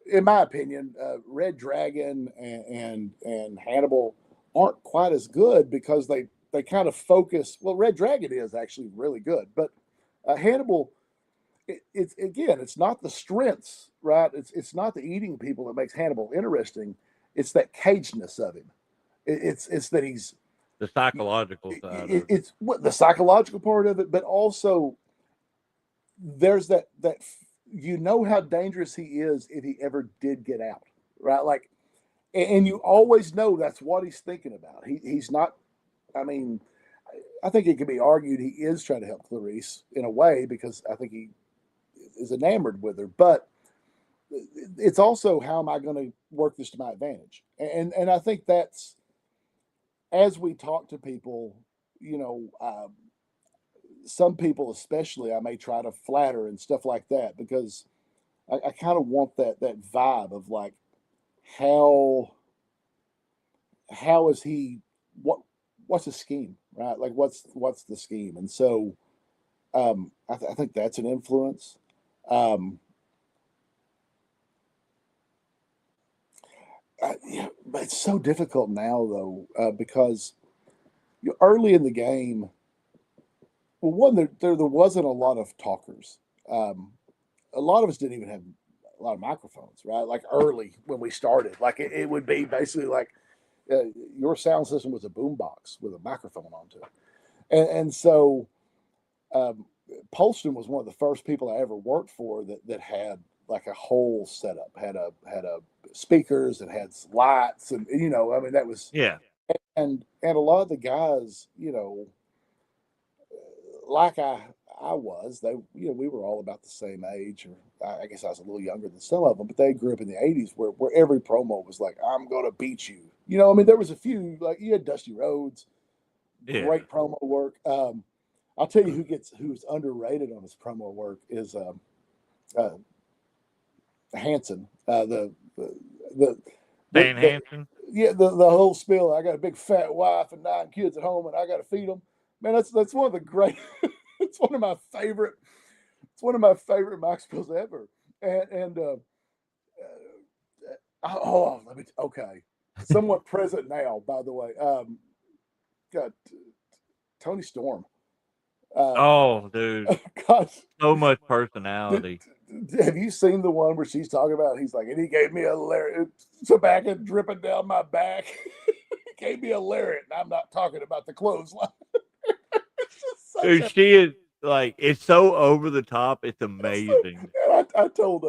[SPEAKER 2] in my opinion, Red Dragon and Hannibal aren't quite as good because they kind of focus. Well, Red Dragon is actually really good, but Hannibal, it's again, it's not the strengths, right? It's not the eating people that makes Hannibal interesting. It's that cageness of him. It's that he's
[SPEAKER 1] The psychological side of it.
[SPEAKER 2] it's what the psychological part of it, but also there's that you know how dangerous he is if he ever did get out, right? Like, and you always know that's what he's thinking about. He's not. I mean, I think it could be argued he is trying to help Clarice in a way because I think he is enamored with her, but it's also how am I going to work this to my advantage? And I think that's as we talk to people, you know, some people especially I may try to flatter and stuff like that because I kind of want that vibe of like how is he what's his scheme, right? Like what's the scheme? And so I think that's an influence. Um, yeah, but it's so difficult now though because early in the game, well, one there wasn't a lot of talkers. Um, a lot of us didn't even have a lot of microphones, right? Like early when we started, like it would be basically like your sound system was a boombox with a microphone onto it, and so um, Polston was one of the first people I ever worked for that had like a whole setup, had a speakers and had lights, and you know, I mean that was
[SPEAKER 1] Yeah.
[SPEAKER 2] and a lot of the guys, you know, like I was, they you know we were all about the same age, or I guess I was a little younger than some of them, but they grew up in the '80s where every promo was like, "I'm gonna beat you." You know, I mean, there was a few like you had Dusty Rhodes,
[SPEAKER 1] Yeah.
[SPEAKER 2] great promo work. I'll tell you who's underrated on his promo work is uh, Hanson. The
[SPEAKER 1] Stan
[SPEAKER 2] the
[SPEAKER 1] Hansen.
[SPEAKER 2] yeah the whole spiel. I got a big fat wife and 9 kids at home, and I got to feed them. Man, that's one of the great. It's one of my favorite. It's one of my favorite Mike spills ever. And oh, let me okay. Somewhat present now, by the way. Got Tony Storm. Uh,
[SPEAKER 1] Oh, dude,
[SPEAKER 2] God,
[SPEAKER 1] so much
[SPEAKER 2] did,
[SPEAKER 1] personality.
[SPEAKER 2] have you seen the one where she's talking about? He's like, and he gave me a lariat, tobacco dripping down my back. He gave me a lariat, and I'm not talking about the clothesline. It's just such
[SPEAKER 1] Dude,
[SPEAKER 2] a.
[SPEAKER 1] she is like it's so over the top. It's amazing.
[SPEAKER 2] And I told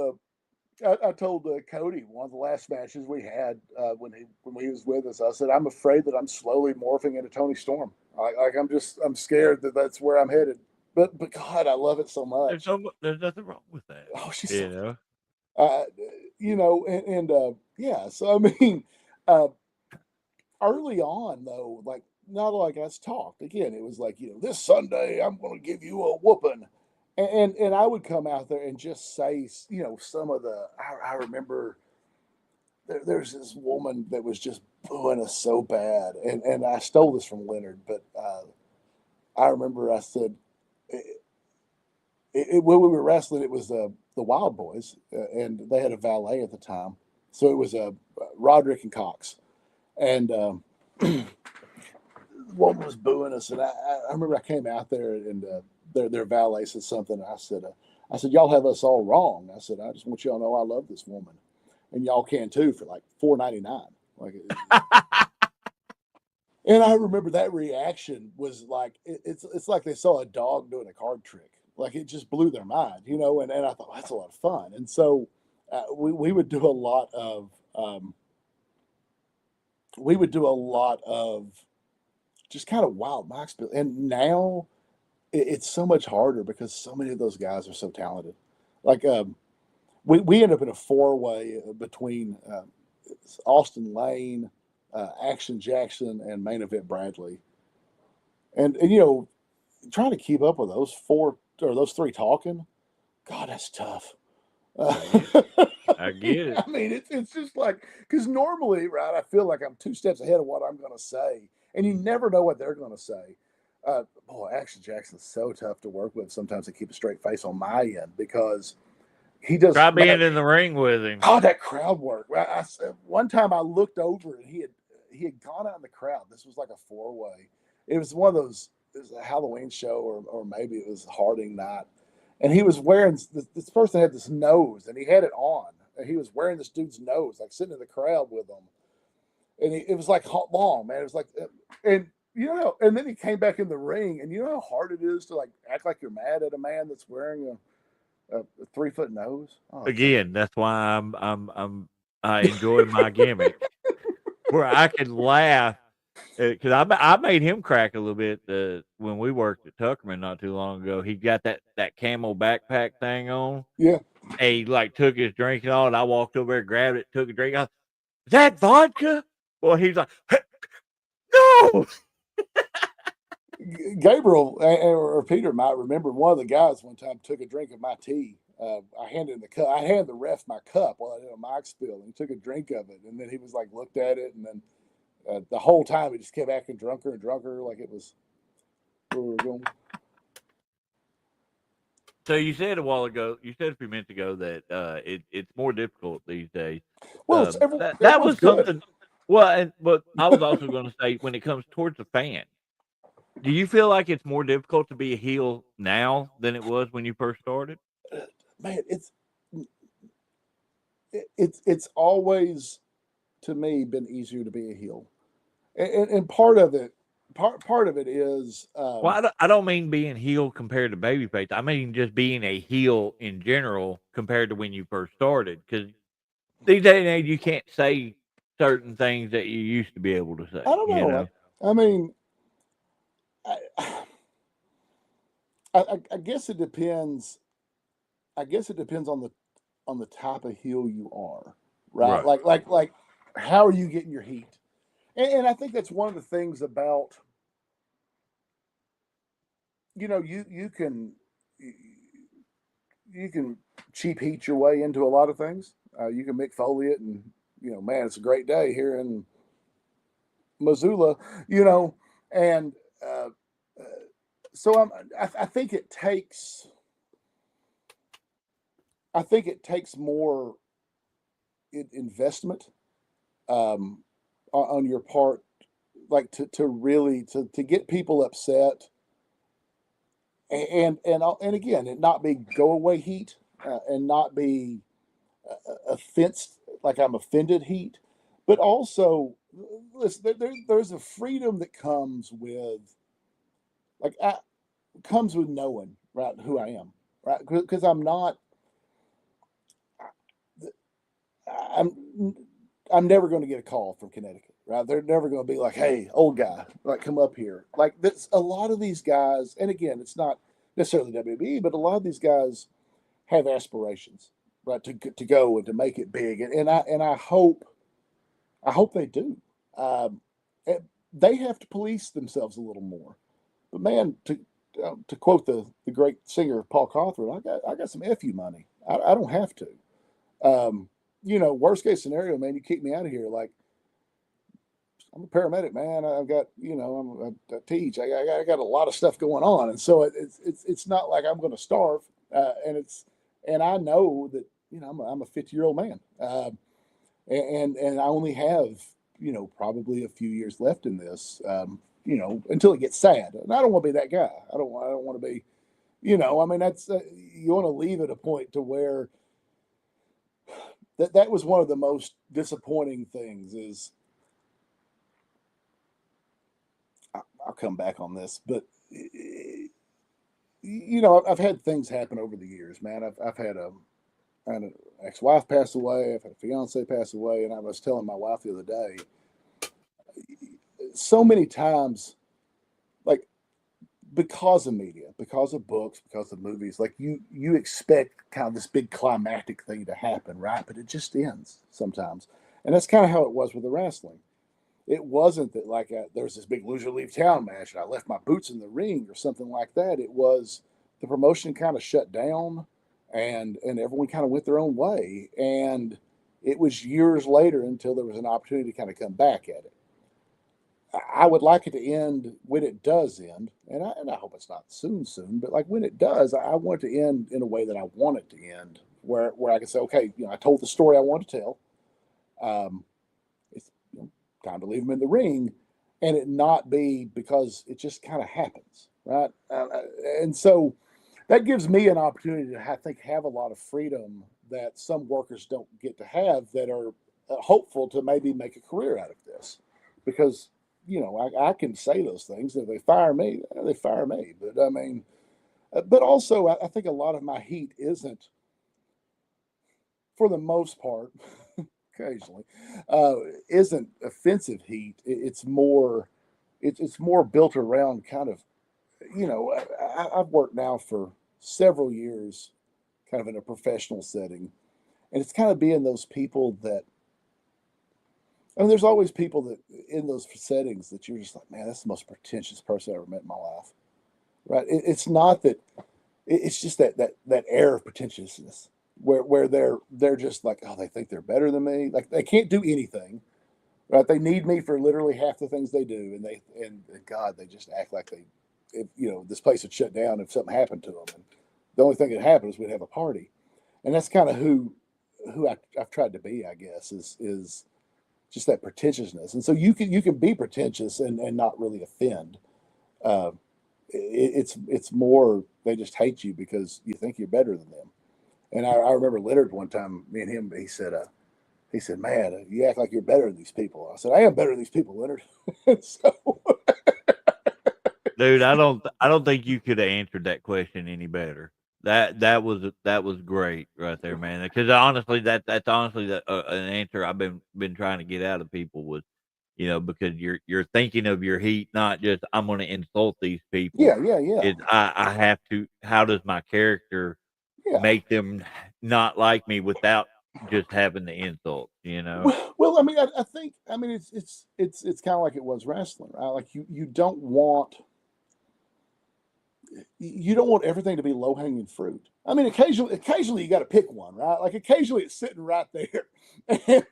[SPEAKER 2] Cody one of the last matches we had when he was with us. I said I'm afraid that I'm slowly morphing into Tony Storm. I'm scared that that's where I'm headed. But God, I love it so much.
[SPEAKER 1] There's nothing wrong with that.
[SPEAKER 2] Oh, she's
[SPEAKER 1] You
[SPEAKER 2] so
[SPEAKER 1] know.
[SPEAKER 2] uh, you know, and yeah. So I mean, uh, early on though, like not like us talked again. It was like this Sunday I'm going to give you a whooping, and I would come out there and just say some of the I remember there's this woman that was just booing us so bad, and I stole this from Leonard, but I remember I said when we were wrestling, it was the Wild Boys, and they had a valet at the time, so it was Roderick and Cox, and one was booing us, and I remember I came out there and their valet said something, and I said I said, y'all have us all wrong. I said, I just want y'all to know I love this woman, and y'all can too for like $4.99. Like, and I remember that reaction was like it's like they saw a dog doing a card trick. Like it just blew their mind, you know. And I thought that's a lot of fun. And so we would do a lot of just kind of wild mock spill. And now it's so much harder because so many of those guys are so talented. Like we end up in a four-way between Austin Lane, Action Jackson, and Main Event Bradley. And you know, trying to keep up with those four or those three talking, God, that's tough.
[SPEAKER 1] I get it.
[SPEAKER 2] I mean, it's just like because normally, right? I feel like I'm two steps ahead of what I'm going to say, and you never know what they're going to say. Boy, Action Jackson's so tough to work with sometimes to keep a straight face on my end because he does.
[SPEAKER 1] Try being in the ring with him.
[SPEAKER 2] Oh, that crowd work! One time I looked over and he had gone out in the crowd. This was like a four-way. It was one of those. It was a Halloween show, or maybe it was Harding night, and he was wearing this person had this nose, and he had it on, and he was wearing this dude's nose, like sitting in the crowd with him, and it was like long, man. It was like, and you know, and then he came back in the ring, and you know how hard it is to like act like you're mad at a man that's wearing a 3-foot nose. Oh,
[SPEAKER 1] Again, that's why I enjoy my gimmick where I can laugh because I made him crack a little bit when we worked at Tuckerman not too long ago. He got that camel backpack thing on.
[SPEAKER 2] yeah.
[SPEAKER 1] And he like took his drink and all, and I walked over there, grabbed it, took a drink. Is that vodka? Well, he's like, no.
[SPEAKER 2] Gabriel or Peter might remember one of the guys one time took a drink of my tea. I handed the ref my cup while I did a mic spill, and he took a drink of it, and then he was like looked at it, and then the whole time he just kept acting drunker and drunker, like it was where we were going.
[SPEAKER 1] So you said a few minutes ago that it's more difficult these days.
[SPEAKER 2] Well,
[SPEAKER 1] that was
[SPEAKER 2] good.
[SPEAKER 1] something. Well, but I was also going to say when it comes towards the fan, do you feel like it's more difficult to be a heel now than it was when you first started?
[SPEAKER 2] Man, it's always to me been easier to be a heel, and part of it is
[SPEAKER 1] Well, I don't mean being heel compared to babyface. I mean just being a heel in general compared to when you first started. Because these days and age, you can't say certain things that you used to be able to say.
[SPEAKER 2] I don't know.
[SPEAKER 1] You know?
[SPEAKER 2] I mean, I guess it depends. I guess it depends on the type of heel you are, right? Like how are you getting your heat? And I think that's one of the things about you can cheap heat your way into a lot of things. You can Mick Foley it, and man, it's a great day here in Missoula, and so I think it takes. I think it takes more investment on your part, like to really to get people upset, and again, it not be go away heat, and not be offense like I'm offended heat, but also listen. There's a freedom that comes with knowing right who I am, right? Because I'm never going to get a call from Connecticut, right? They're never going to be like, "Hey, old guy, like come up here." Like that's a lot of these guys, and again, it's not necessarily WWE, but a lot of these guys have aspirations, right? To go and to make it big, and I hope they do. Um, they have to police themselves a little more. But man, to quote the great singer Paul Cawthron, I got some fu money. I don't have to. Worst case scenario, man, you kick me out of here. Like I'm a paramedic, man. I've got, I teach. I got a lot of stuff going on, and so it's not like I'm going to starve. And I know that I'm a 50-year-old man, and I only have probably a few years left in this. Until it gets sad, and I don't want to be that guy. I don't want to be, You know, I mean, that's you want to leave at a point to where that was one of the most disappointing things. Is I'll come back on this, but you know, I've had things happen over the years, man. I've had an ex-wife pass away. I've had a fiance pass away, and I was telling my wife the other day, so many times, like because of media, because of books, because of movies, like you expect kind of this big climactic thing to happen, right? But it just ends sometimes, and that's kind of how it was with the wrestling. It wasn't that like there was this big loser leave town match and I left my boots in the ring or something like that. It was the promotion kind of shut down, and everyone kind of went their own way, and it was years later until there was an opportunity to kind of come back at it. I would like it to end when it does end, and I hope it's not soon, but like when it does, I want it to end in a way that I want it to end, where I can say, okay, you know, I told the story I want to tell. Um, it's, you know, time to leave them in the ring, and it not be because it just kind of happens, right? And so that gives me an opportunity to, I think, have a lot of freedom that some workers don't get to have that are hopeful to maybe make a career out of this, because you know I can say those things. If they fire me, they fire me. But I mean, but also I think a lot of my heat isn't, for the most part, occasionally, uh, isn't offensive heat. It's more, it's more built around kind of, you know, I've worked now for several years, kind of in a professional setting, and it's kind of being those people that, I mean, there's always people that in those settings that you're just like, man, that's the most pretentious person I ever met in my life, right? It's not that, it's just that air of pretentiousness where they're just like, oh, they think they're better than me, like they can't do anything, right? They need me for literally half the things they do, and God, they just act like they, if, you know, this place would shut down if something happened to them, and the only thing that happened is we'd have a party, and that's kind of who I've tried to be, I guess, is just that pretentiousness. And so you can be pretentious and not really offend. Uh, it's more they just hate you because you think you're better than them. And I remember Leonard one time, me and him, he said, man, you act like you're better than these people. I said, I am better than these people, Leonard. So
[SPEAKER 1] Dude, I don't think you could have answered that question any better. That was great right there, man. Because honestly, that's honestly an answer I've been trying to get out of people was, you know, because you're thinking of your heat, not just I'm going to insult these people.
[SPEAKER 2] yeah, yeah, yeah,
[SPEAKER 1] It I have to. How does my character
[SPEAKER 2] yeah.
[SPEAKER 1] make them not like me without just having the insult? You know.
[SPEAKER 2] Well, I mean, I think, I mean, it's kind of like it was wrestling, right? Like you don't want everything to be low hanging fruit. I mean, occasionally you got to pick one, right? Like occasionally it's sitting right there, and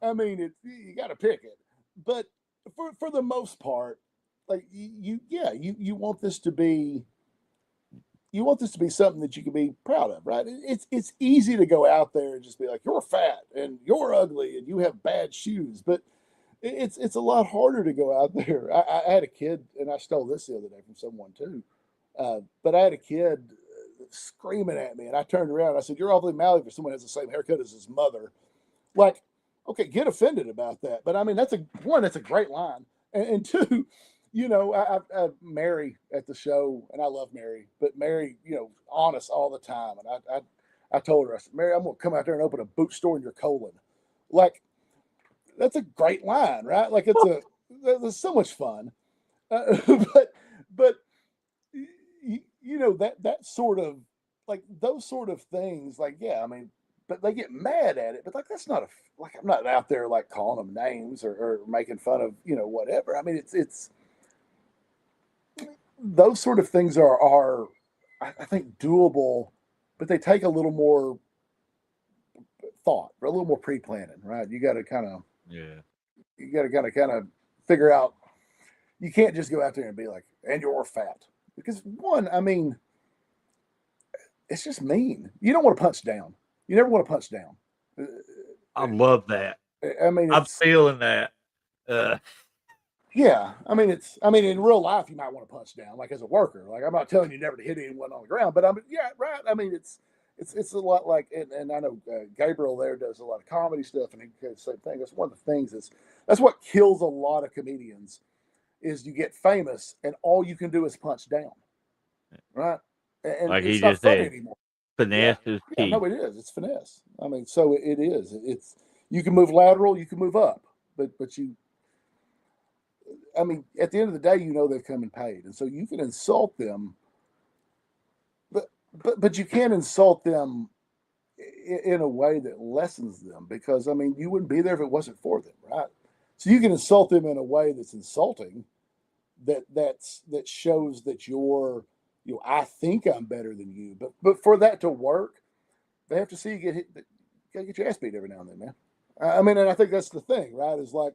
[SPEAKER 2] I mean, you got to pick it. But for the most part, like yeah, you want this to be, you want this to be something that you can be proud of, right? It's easy to go out there and just be like, you're fat and you're ugly and you have bad shoes, but it's a lot harder to go out there. I had a kid, and I stole this the other day from someone too. But I had a kid screaming at me, and I turned around. I said, "You're awfully mouthy for someone who has the same haircut as his mother." Like, okay, get offended about that. But I mean, that's a great line, and two, you know, I Mary at the show, and I love Mary, but Mary, you know, honest all the time, and I told her, I said, Mary, I'm gonna come out there and open a boot store in your colon, like that's a great line, right? Like it's so much fun, uh, but but you know that sort of, like those sort of things, like yeah, I mean, but they get mad at it, but like that's not a, like I'm not out there like calling them names or making fun of, you know, whatever. I mean, it's those sort of things are I think doable, but they take a little more thought or a little more pre planning, right?
[SPEAKER 1] Yeah.
[SPEAKER 2] You got to kind of figure out. You can't just go out there and be like, and you're fat. Because one, I mean, it's just mean. You don't want to punch down. You never want to punch down.
[SPEAKER 1] I love that.
[SPEAKER 2] I mean,
[SPEAKER 1] I'm
[SPEAKER 2] it's
[SPEAKER 1] feeling that. Uh,
[SPEAKER 2] Yeah, I mean, in real life, you might want to punch down, like as a worker. Like I'm not telling you never to hit anyone on the ground, but yeah, right. I mean, it's a lot like, and I know Gabriel there does a lot of comedy stuff, and he does the same thing. That's one of the things that's what kills a lot of comedians is you get famous and all you can do is punch down, right? And
[SPEAKER 1] Like he
[SPEAKER 2] it's not
[SPEAKER 1] just
[SPEAKER 2] funny
[SPEAKER 1] said,
[SPEAKER 2] anymore. Yeah,
[SPEAKER 1] finesse is
[SPEAKER 2] yeah, no,
[SPEAKER 1] key.
[SPEAKER 2] it is. It's finesse. I mean, so it is. It's you can move lateral, you can move up, but you I mean, at the end of the day, you know they've come and paid, and so you can insult them, but but you can't insult them in a way that lessens them because I mean you wouldn't be there if it wasn't for them, right? So you can insult them in a way that's insulting, that shows that I think I'm better than you, but for that to work, they have to see you get hit, gotta get your ass beat every now and then, man. I mean, and I think that's the thing, right? Is like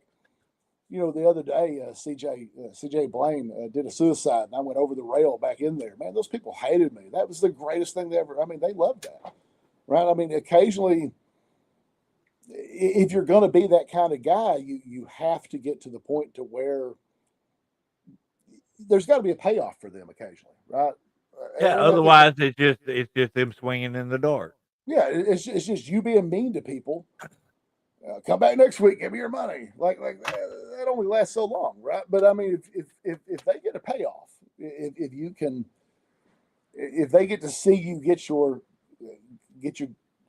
[SPEAKER 2] the other day, CJ Blaine did a suicide, and I went over the rail back in there. Man, those people hated me. That was the greatest thing they ever. I mean, they loved that, right? I mean, occasionally, if you're going to be that kind of guy, you have to get to the point to where there's got to be a payoff for them occasionally, right?
[SPEAKER 1] Yeah,
[SPEAKER 2] And I think
[SPEAKER 1] otherwise it's just them swinging in the dark.
[SPEAKER 2] yeah, it's just you being mean to people. Come back next week, give me your money. Like that only lasts so long, right? But I mean, if they get a payoff, if you can, if they get to see you get your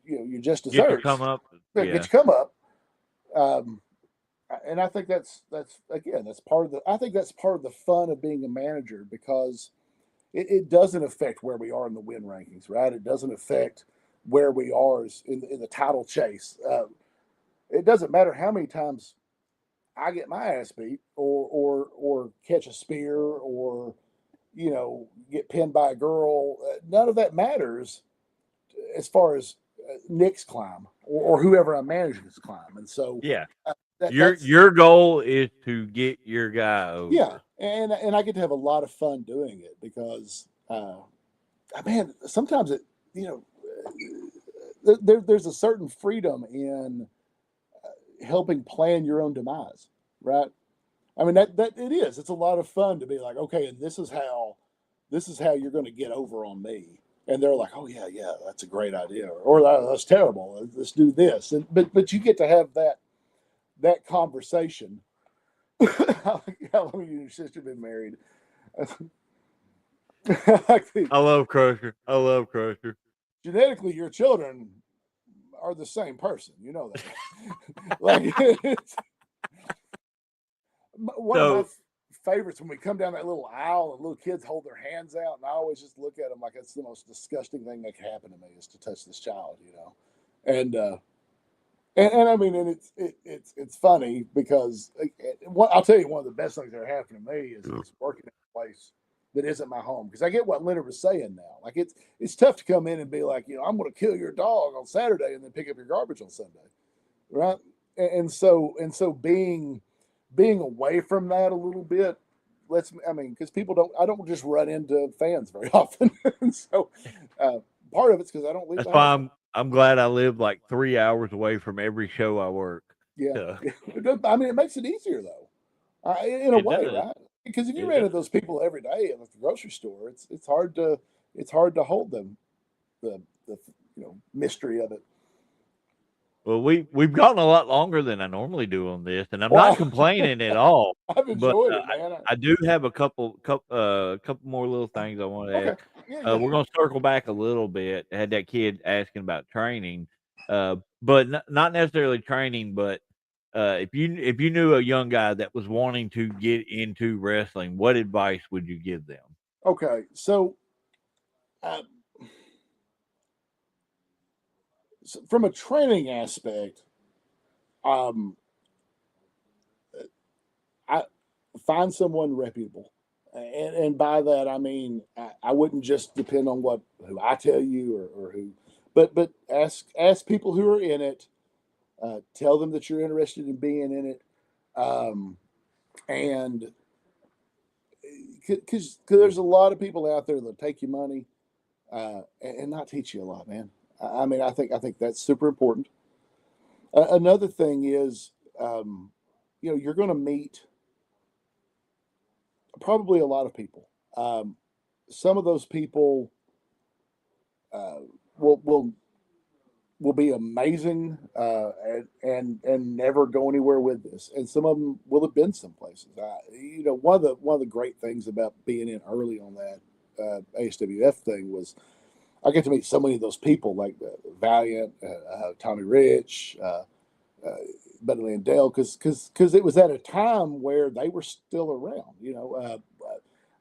[SPEAKER 2] your just
[SPEAKER 1] Get your
[SPEAKER 2] desserts,
[SPEAKER 1] come up.
[SPEAKER 2] get your
[SPEAKER 1] Yeah.
[SPEAKER 2] come up. Um, and I think that's again that's part of the I think that's part of the fun of being a manager because it doesn't affect where we are in the win rankings, right? It doesn't affect where we are in the title chase. It doesn't matter how many times I get my ass beat or catch a spear or get pinned by a girl. None of that matters as far as Nick's climb or whoever I'm managing his climb. And so
[SPEAKER 1] Yeah.
[SPEAKER 2] that's
[SPEAKER 1] Your goal is to get your guy
[SPEAKER 2] yeah,
[SPEAKER 1] over.
[SPEAKER 2] and I get to have a lot of fun doing it because man, sometimes it you know there's a certain freedom in helping plan your own demise, right? I mean that it is. It's a lot of fun to be like, okay, and this is how you're going to get over on me. And they're like, oh yeah, yeah, that's a great idea, or that's terrible. Let's do this. And but you get to have that conversation. How long have you and your sister been married?
[SPEAKER 1] I love Crusher. I love Crusher.
[SPEAKER 2] Genetically, your children are the same person. You know that. Like it's, one of my
[SPEAKER 1] So
[SPEAKER 2] favorites when we come down that little aisle and little kids hold their hands out, and I always just look at them like it's the most disgusting thing that could happen to me is to touch this child, and and I mean, and it's funny because I'll tell you one of the best things that happened to me is working in a place that isn't my home because I get what Leonard was saying now. Like it's tough to come in and be like, I'm going to kill your dog on Saturday and then pick up your garbage on Sunday, right? And so being away from that a little bit I mean, because I don't just run into fans very often. And so uh, part of it's because I don't leave
[SPEAKER 1] that's
[SPEAKER 2] the
[SPEAKER 1] why
[SPEAKER 2] house.
[SPEAKER 1] I'm glad I live like 3 hours away from every show I work.
[SPEAKER 2] Yeah.
[SPEAKER 1] So
[SPEAKER 2] I mean, it makes it easier though, in a
[SPEAKER 1] it
[SPEAKER 2] way,
[SPEAKER 1] does.
[SPEAKER 2] right? Because if you
[SPEAKER 1] It
[SPEAKER 2] ran into
[SPEAKER 1] does.
[SPEAKER 2] those people every day at the grocery store, it's hard to hold them the mystery of it.
[SPEAKER 1] Well, we've gotten a lot longer than I normally do on this, and I'm not
[SPEAKER 2] Well,
[SPEAKER 1] complaining at all.
[SPEAKER 2] I've
[SPEAKER 1] But
[SPEAKER 2] enjoyed it, man.
[SPEAKER 1] I do have a couple more little things I want to
[SPEAKER 2] Okay,
[SPEAKER 1] ask.
[SPEAKER 2] yeah, yeah,
[SPEAKER 1] We're gonna circle back a little bit. I had that kid asking about training, but not necessarily training, but if you knew a young guy that was wanting to get into wrestling, what advice would you give them?
[SPEAKER 2] okay. Uh, so from a training aspect, um, I find someone reputable, and by that I mean I wouldn't just depend on who I tell you or who, but ask people who are in it. Tell them that you're interested in being in it, and because there's a lot of people out there that take your money and not teach you a lot, man. I mean, I think that's super important. Another thing is, you're going to meet Probably a lot of people. Some of those people uh, will will be amazing and never go anywhere with this. And some of them will have been some places. One of the great things about being in early on that ASWF thing was I get to meet so many of those people like Valiant, Tommy Rich, uh, Buddy Landell, because it was at a time where they were still around.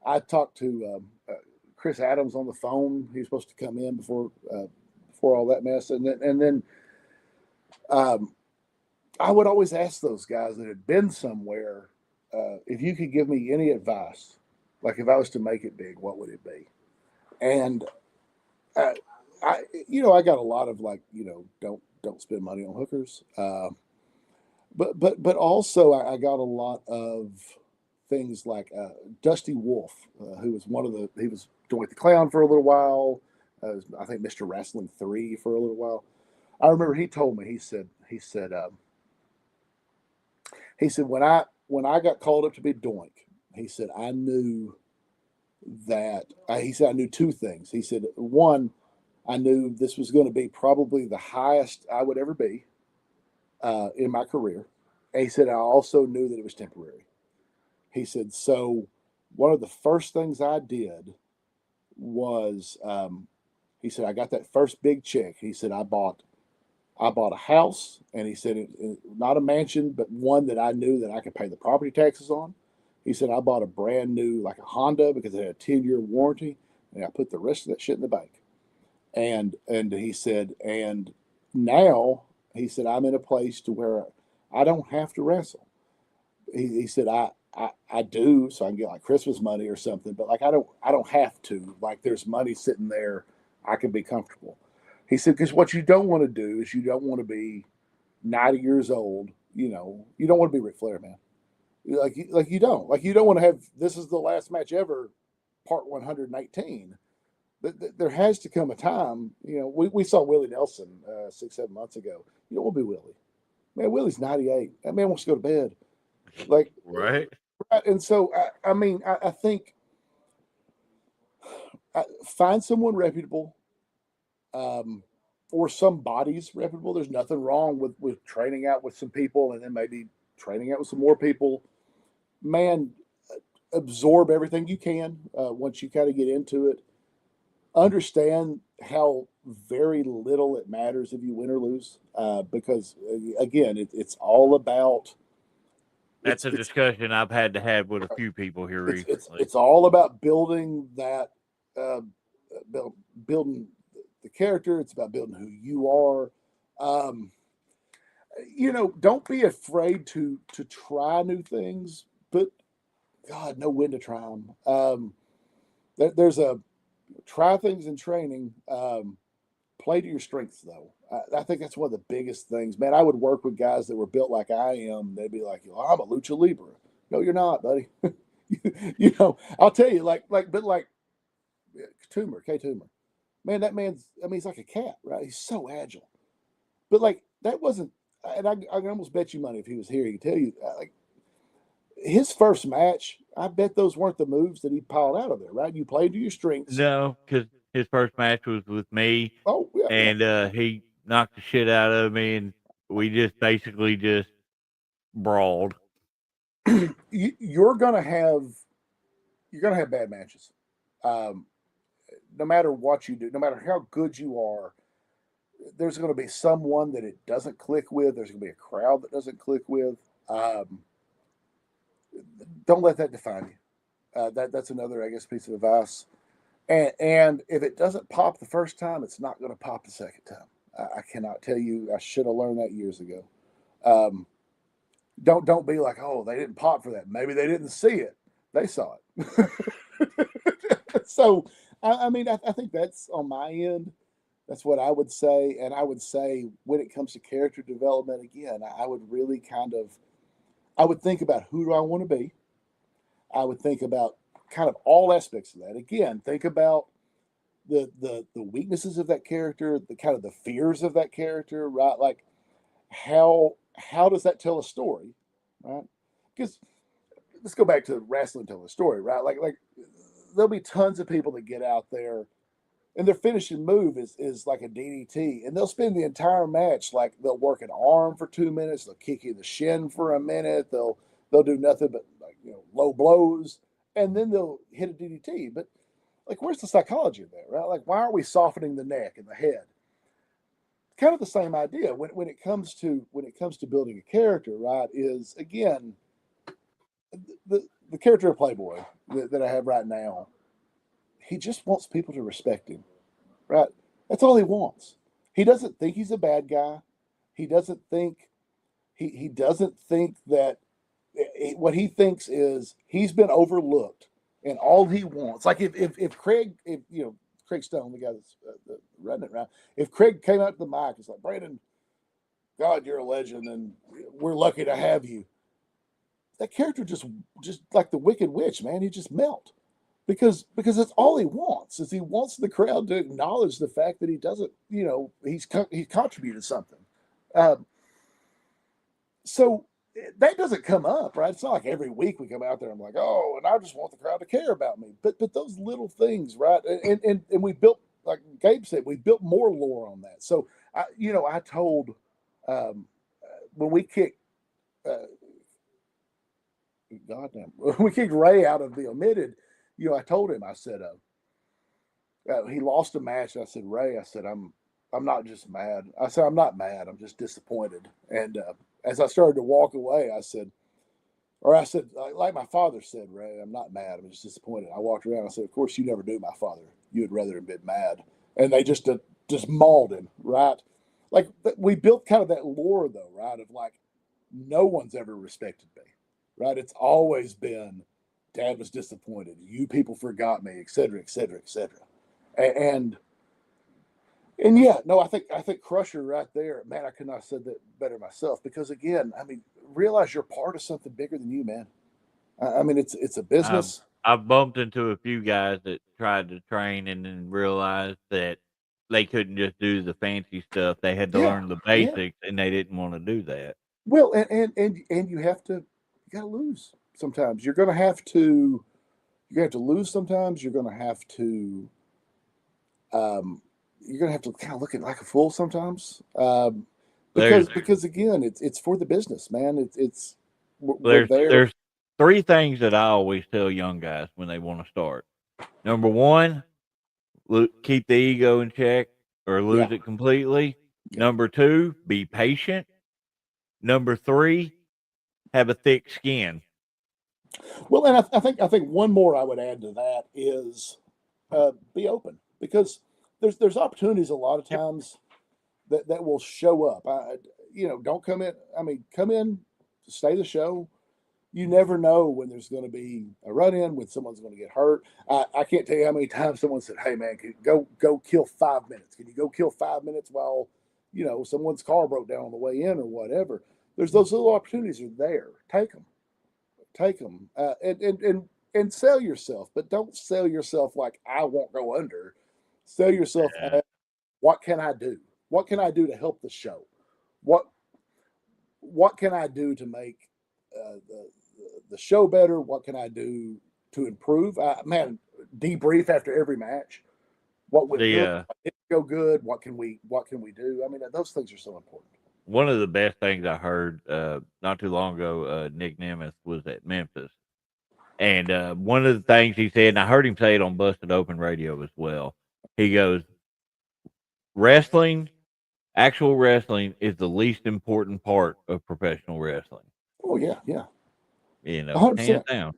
[SPEAKER 2] I talked to Chris Adams on the phone. He was supposed to come in before all that mess, and then um, I would always ask those guys that had been somewhere if you could give me any advice, like if I was to make it big, what would it be? And uh, I got a lot of like, don't spend money on hookers. But also I got a lot of things like Dusty Wolf, who was he was Dwight the Clown for a little while. I think Mr. Wrestling 3 for a little while. I remember he told me, he said when I got called up to be Doink, he said I knew that he said I knew two things. He said one, I knew this was going to be probably the highest I would ever be in my career. And he said I also knew that it was temporary. He said so. One of the first things I did was he said I got that first big check. He said I bought a house, and he said not a mansion, but one that I knew that I could pay the property taxes on. He said I bought a brand new like a Honda because it had a 10-year warranty, and I put the rest of that shit in the bank. And he said, and now he said I'm in a place to where I don't have to wrestle. He said I do so I can get like Christmas money or something, but like I don't have to. Like there's money sitting there, I can be comfortable. He said because what you don't want to do is you don't want to be 90 years old. You don't want to be Ric Flair, man. Like you don't want to have this is the last match ever, part 118. There has to come a time. We saw Willie Nelson 6 7 months ago. You don't want to be Willie, man. Willie's 98. That man wants to go to bed. Like,
[SPEAKER 1] Right.
[SPEAKER 2] and so I mean, I think find someone reputable, um, or somebody's reputable. There's nothing wrong with training out with some people, and then maybe training out with some more people. Man, absorb everything you can once you kind of get into it. Understand how very little it matters if you win or lose, because again, it's all about
[SPEAKER 1] That's a
[SPEAKER 2] it's
[SPEAKER 1] discussion I've had to have with a few people here recently.
[SPEAKER 2] it's all about building that uh, building the character. It's about building who you are. Um, don't be afraid to try new things, but God, know when to try them. There's a try things in training. Play to your strengths, though. I think that's one of the biggest things, man. I would work with guys that were built like I am. They'd be like, "I'm a lucha libre." No, you're not, buddy. I'll tell you, but like Toomer, K Toomer, man, that man's. I mean, he's like a cat, right? He's so agile. But like that wasn't, and I can almost bet you money if he was here, he could tell you like his first match. I bet those weren't the moves that he piled out of there, right? You played to your strengths.
[SPEAKER 1] No, because his first match was with me,
[SPEAKER 2] Oh yeah, yeah.
[SPEAKER 1] and he knocked the shit out of me, and we just basically just brawled.
[SPEAKER 2] You're gonna have bad matches. Um, no matter what you do, no matter how good you are, there's going to be someone that it doesn't click with. There's going to be a crowd that doesn't click with. Um, don't let that define you. That's another, I guess, piece of advice. And if it doesn't pop the first time, it's not going to pop the second time. I cannot tell you. I should have learned that years ago. Um, don't be like, oh, they didn't pop for that. Maybe they didn't see it. They saw it. So, I mean, I think that's on my end. That's what I would say. And I would say when it comes to character development, again, I would really I would think about who do I want to be. I would think about kind of all aspects of that. Again, think about the weaknesses of that character, the kind of the fears of that character, right? Like how does that tell a story, right? Because let's go back to wrestling telling the story, right? Like there'll be tons of people that get out there and their finishing move is like a DDT, and they'll spend the entire match like they'll work an arm for 2 minutes, they'll kick you in the shin for a minute, they'll do nothing but like low blows, and then they'll hit a DDT. But like, where's the psychology of that, right? Like, why aren't we softening the neck and the head? Kind of the same idea when it comes to building a character, right? Is again the character of Playboy that I have right now. He just wants people to respect him, right? That's all he wants. He doesn't think he's a bad guy. He doesn't think he doesn't think that what he thinks is he's been overlooked, and all he wants, like if Craig, if Craig Stone, the guy that's running it around, if Craig came out to the mic, it's like, Brandon, God, you're a legend, and we're lucky to have you. That character just like the Wicked Witch, man, he just melt because that's all he wants is he wants the crowd to acknowledge the fact that he doesn't, he's contributed something. So that doesn't come up, right? It's not like every week we come out there and I'm like, oh, and I just want the crowd to care about me. But those little things, right? And we built, like Gabe said, we built more lore on that. So I told when we kicked we kicked Ray out of the Omitted, I told him, I said, he lost a match. I said, Ray, I said, I'm not just mad. I said, I'm not mad. I'm just disappointed. And as I started to walk away, I said, like my father said, Ray, I'm not mad. I'm just disappointed. I walked around. I said, of course, you never knew my father. You would rather have been mad. And they just mauled him, right? Like we built kind of that lore, though, right? Of like, no one's ever respected me, right? It's always been, Dad was disappointed. You people forgot me, et cetera, et cetera, et cetera. And yeah, no, I think Crusher right there, man, I could not have said that better myself. Because again, I mean, realize you're part of something bigger than you, man. I mean, it's a business.
[SPEAKER 1] I've bumped into a few guys that tried to train and then realized that they couldn't just do the fancy stuff. They had to
[SPEAKER 2] Yeah,
[SPEAKER 1] learn the
[SPEAKER 2] yeah.
[SPEAKER 1] basics, and they didn't want to do that.
[SPEAKER 2] Well, and you gotta lose sometimes. You're gonna have to lose sometimes. You're gonna have to kind of look at like a fool sometimes. Because again, it's for the business, man. We're there.
[SPEAKER 1] There's three things that I always tell young guys when they want to start. Number one, keep the ego in check or lose
[SPEAKER 2] Yeah.
[SPEAKER 1] it completely.
[SPEAKER 2] Yeah.
[SPEAKER 1] Number two, be patient. Number three, have a thick skin.
[SPEAKER 2] Well, and I think one more I would add to that is be open, because there's opportunities a lot of times that will show up. Don't come in. I mean, come in, stay the show. You never know when there's going to be a run in, when someone's going to get hurt. I can't tell you how many times someone said, "Hey, man, can you go kill 5 minutes? Can you go kill 5 minutes while someone's car broke down on the way in or whatever?" There's those little opportunities are there. Take them, and sell yourself, but don't sell yourself like I won't go under. Sell yourself as, what can I do? What can I do to help the show? What can I do to make the show better? What can I do to improve? Man, debrief after every match. What went good? What didn't go good? What can we do? I mean, those things are so important.
[SPEAKER 1] One of the best things I heard not too long ago, Nick Nemeth was at Memphis. And one of the things he said, and I heard him say it on Busted Open Radio as well, he goes, actual wrestling is the least important part of professional wrestling.
[SPEAKER 2] Oh, yeah.
[SPEAKER 1] 100%. Hands down.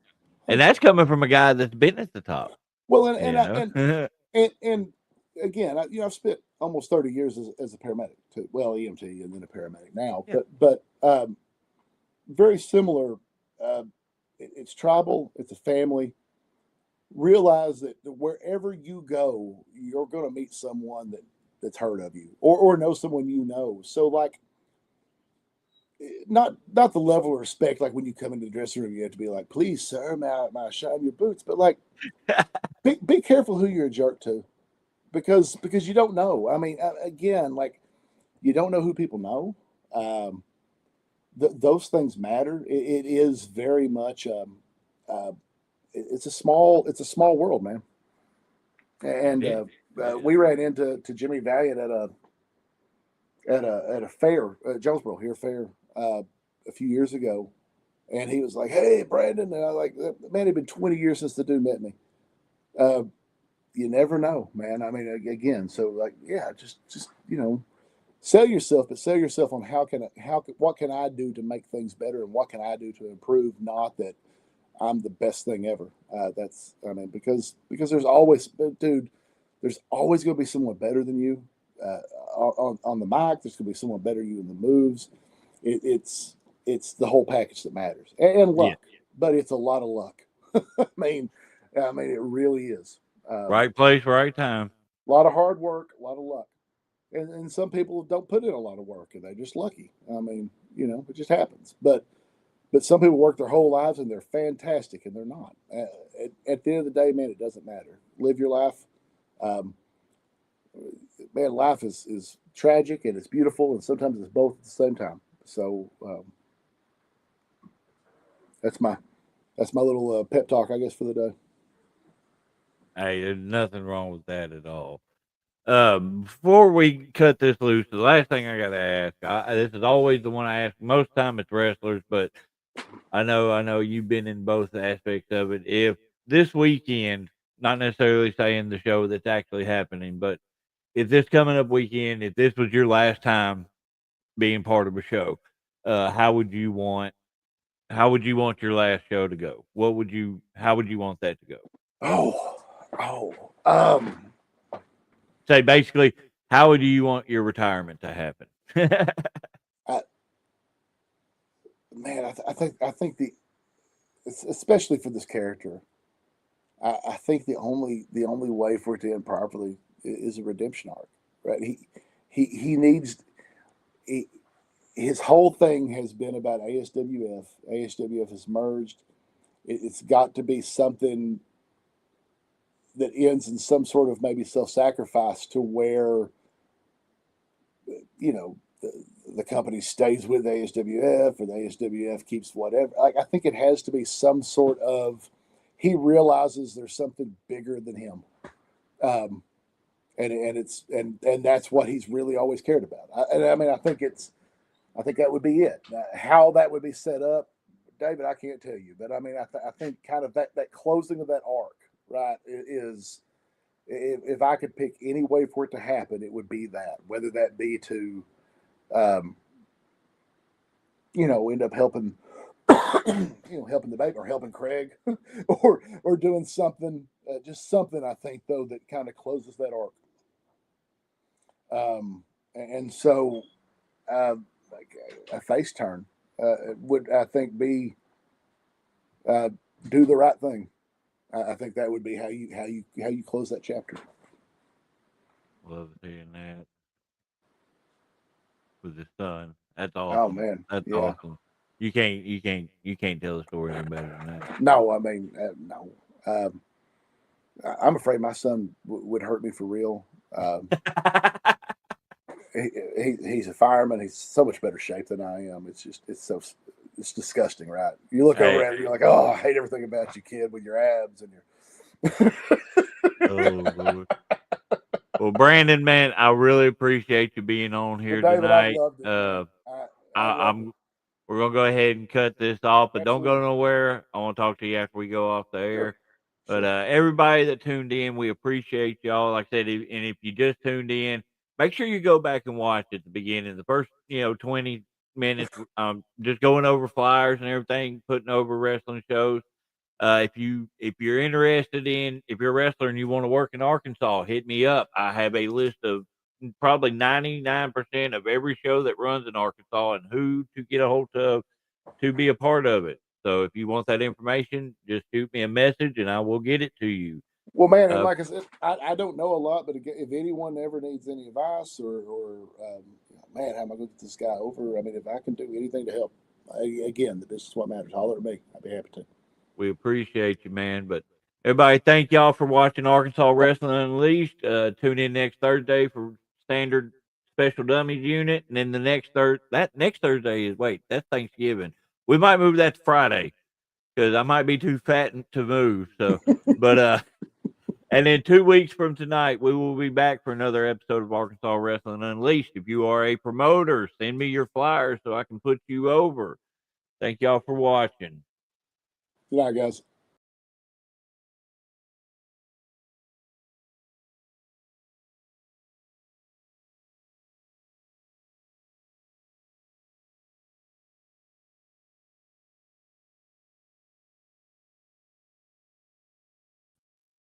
[SPEAKER 1] And that's coming from a guy that's been at the top.
[SPEAKER 2] Well, and again, I've spent almost 30 years as a paramedic too. Well, EMT and then a paramedic now. Yeah. But very similar. It's tribal. It's a family. Realize that wherever you go, you're going to meet someone that's heard of you or know someone you know. So like, not the level of respect like when you come into the dressing room, you have to be like, please, sir, may I shine your boots? But like, be careful who you're a jerk to, because you don't know. I mean, again, like, you don't know who people know. Those things matter. It is very much it's a small world, man. And we ran into Jimmy Valiant at a fair, Jonesboro here fair, a few years ago, and he was like, "Hey, Brandon," and I was like, "Man, it'd been 20 years since the dude met me." Uh, you never know, man. I mean, again, so like, yeah, just sell yourself, but sell yourself on what can I do to make things better, and what can I do to improve. Not that I'm the best thing ever. Because there's always, dude, there's always going to be someone better than you on the mic. There's going to be someone better than you in the moves. It's the whole package that matters, and
[SPEAKER 1] Yeah.
[SPEAKER 2] luck. But it's a lot of luck. I mean, it really is.
[SPEAKER 1] Right place, right time.
[SPEAKER 2] A lot of hard work, a lot of luck. And some people don't put in a lot of work and they're just lucky. I mean, it just happens. But some people work their whole lives and they're fantastic and they're not. At the end of the day, man, it doesn't matter. Live your life. Um, Man, life is tragic and it's beautiful and sometimes it's both at the same time. So that's my little pep talk, I guess, for the day.
[SPEAKER 1] Hey, there's nothing wrong with that at all. Before we cut this loose, the last thing I got to ask, this is always the one I ask. Most time it's wrestlers, but I know you've been in both aspects of it. If this weekend, not necessarily saying the show that's actually happening, but if this coming up weekend, if this was your last time being part of a show, how would you want your last show to go? How would you want that to go?
[SPEAKER 2] Um,
[SPEAKER 1] Say basically, how would you want your retirement to happen?
[SPEAKER 2] I, man, I think especially for this character, I think the only way for it to end properly is a redemption arc, right? He needs he, his whole thing has been about ASWF. ASWF has merged. It's got to be something that ends in some sort of maybe self-sacrifice to where the company stays with ASWF or the ASWF keeps whatever. Like, I think it has to be some sort of, he realizes there's something bigger than him. And that's what he's really always cared about. I think that would be it. How that would be set up, David, I can't tell you, but I mean, I think kind of that closing of that arc, right, is, if I could pick any way for it to happen, it would be that, whether that be to, end up helping, helping the baby or helping Craig, or doing something, just something. I think though that kind of closes that arc. And so, like a face turn would, I think, be do the right thing. I think that would be how you close that chapter.
[SPEAKER 1] Love hearing that with his son. That's
[SPEAKER 2] Oh
[SPEAKER 1] awesome.
[SPEAKER 2] man,
[SPEAKER 1] That's
[SPEAKER 2] yeah.
[SPEAKER 1] awesome. You can't tell the story any better than that.
[SPEAKER 2] No, I mean, no. I'm afraid my son would hurt me for real. He's a fireman. He's so much better shape than I am. It's disgusting, right? You look over at it, you're like, oh, I hate everything about you, kid, with your abs and your.
[SPEAKER 1] Oh Lord. Well, Brandon, man, I really appreciate you being on here
[SPEAKER 2] David,
[SPEAKER 1] tonight.
[SPEAKER 2] I've loved it.
[SPEAKER 1] I'm we're gonna go ahead and cut this off, but don't go
[SPEAKER 2] Absolutely.
[SPEAKER 1] nowhere. I want to talk to you after we go off the air.
[SPEAKER 2] Sure.
[SPEAKER 1] But everybody that tuned in, we appreciate y'all. Like I said, and if you just tuned in, make sure you go back and watch at the beginning, the first 20 minutes, just going over flyers and everything, putting over wrestling shows. If you're interested if you're a wrestler and you want to work in Arkansas, hit me up. I have a list of probably 99% of every show that runs in Arkansas and who to get a hold of to be a part of it. So if you want that information, just shoot me a message and I will get it to you.
[SPEAKER 2] Well, man, and like I said, I don't know a lot, but if anyone ever needs any advice or man, how am I going to get this guy over? I mean, if I can do anything to help, again, this is what matters. Holler at me. I'd be happy to.
[SPEAKER 1] We appreciate you, man. But everybody, thank y'all for watching Arkansas Wrestling Unleashed. Tune in next Thursday for standard special dummies unit, and then the next Thursday. That next Thursday that's Thanksgiving. We might move that to Friday. because I might be too fat to move. So, but and then 2 weeks from tonight, we will be back for another episode of Arkansas Wrestling Unleashed. If you are a promoter, send me your flyers so I can put you over. Thank y'all for watching.
[SPEAKER 2] Good night, guys.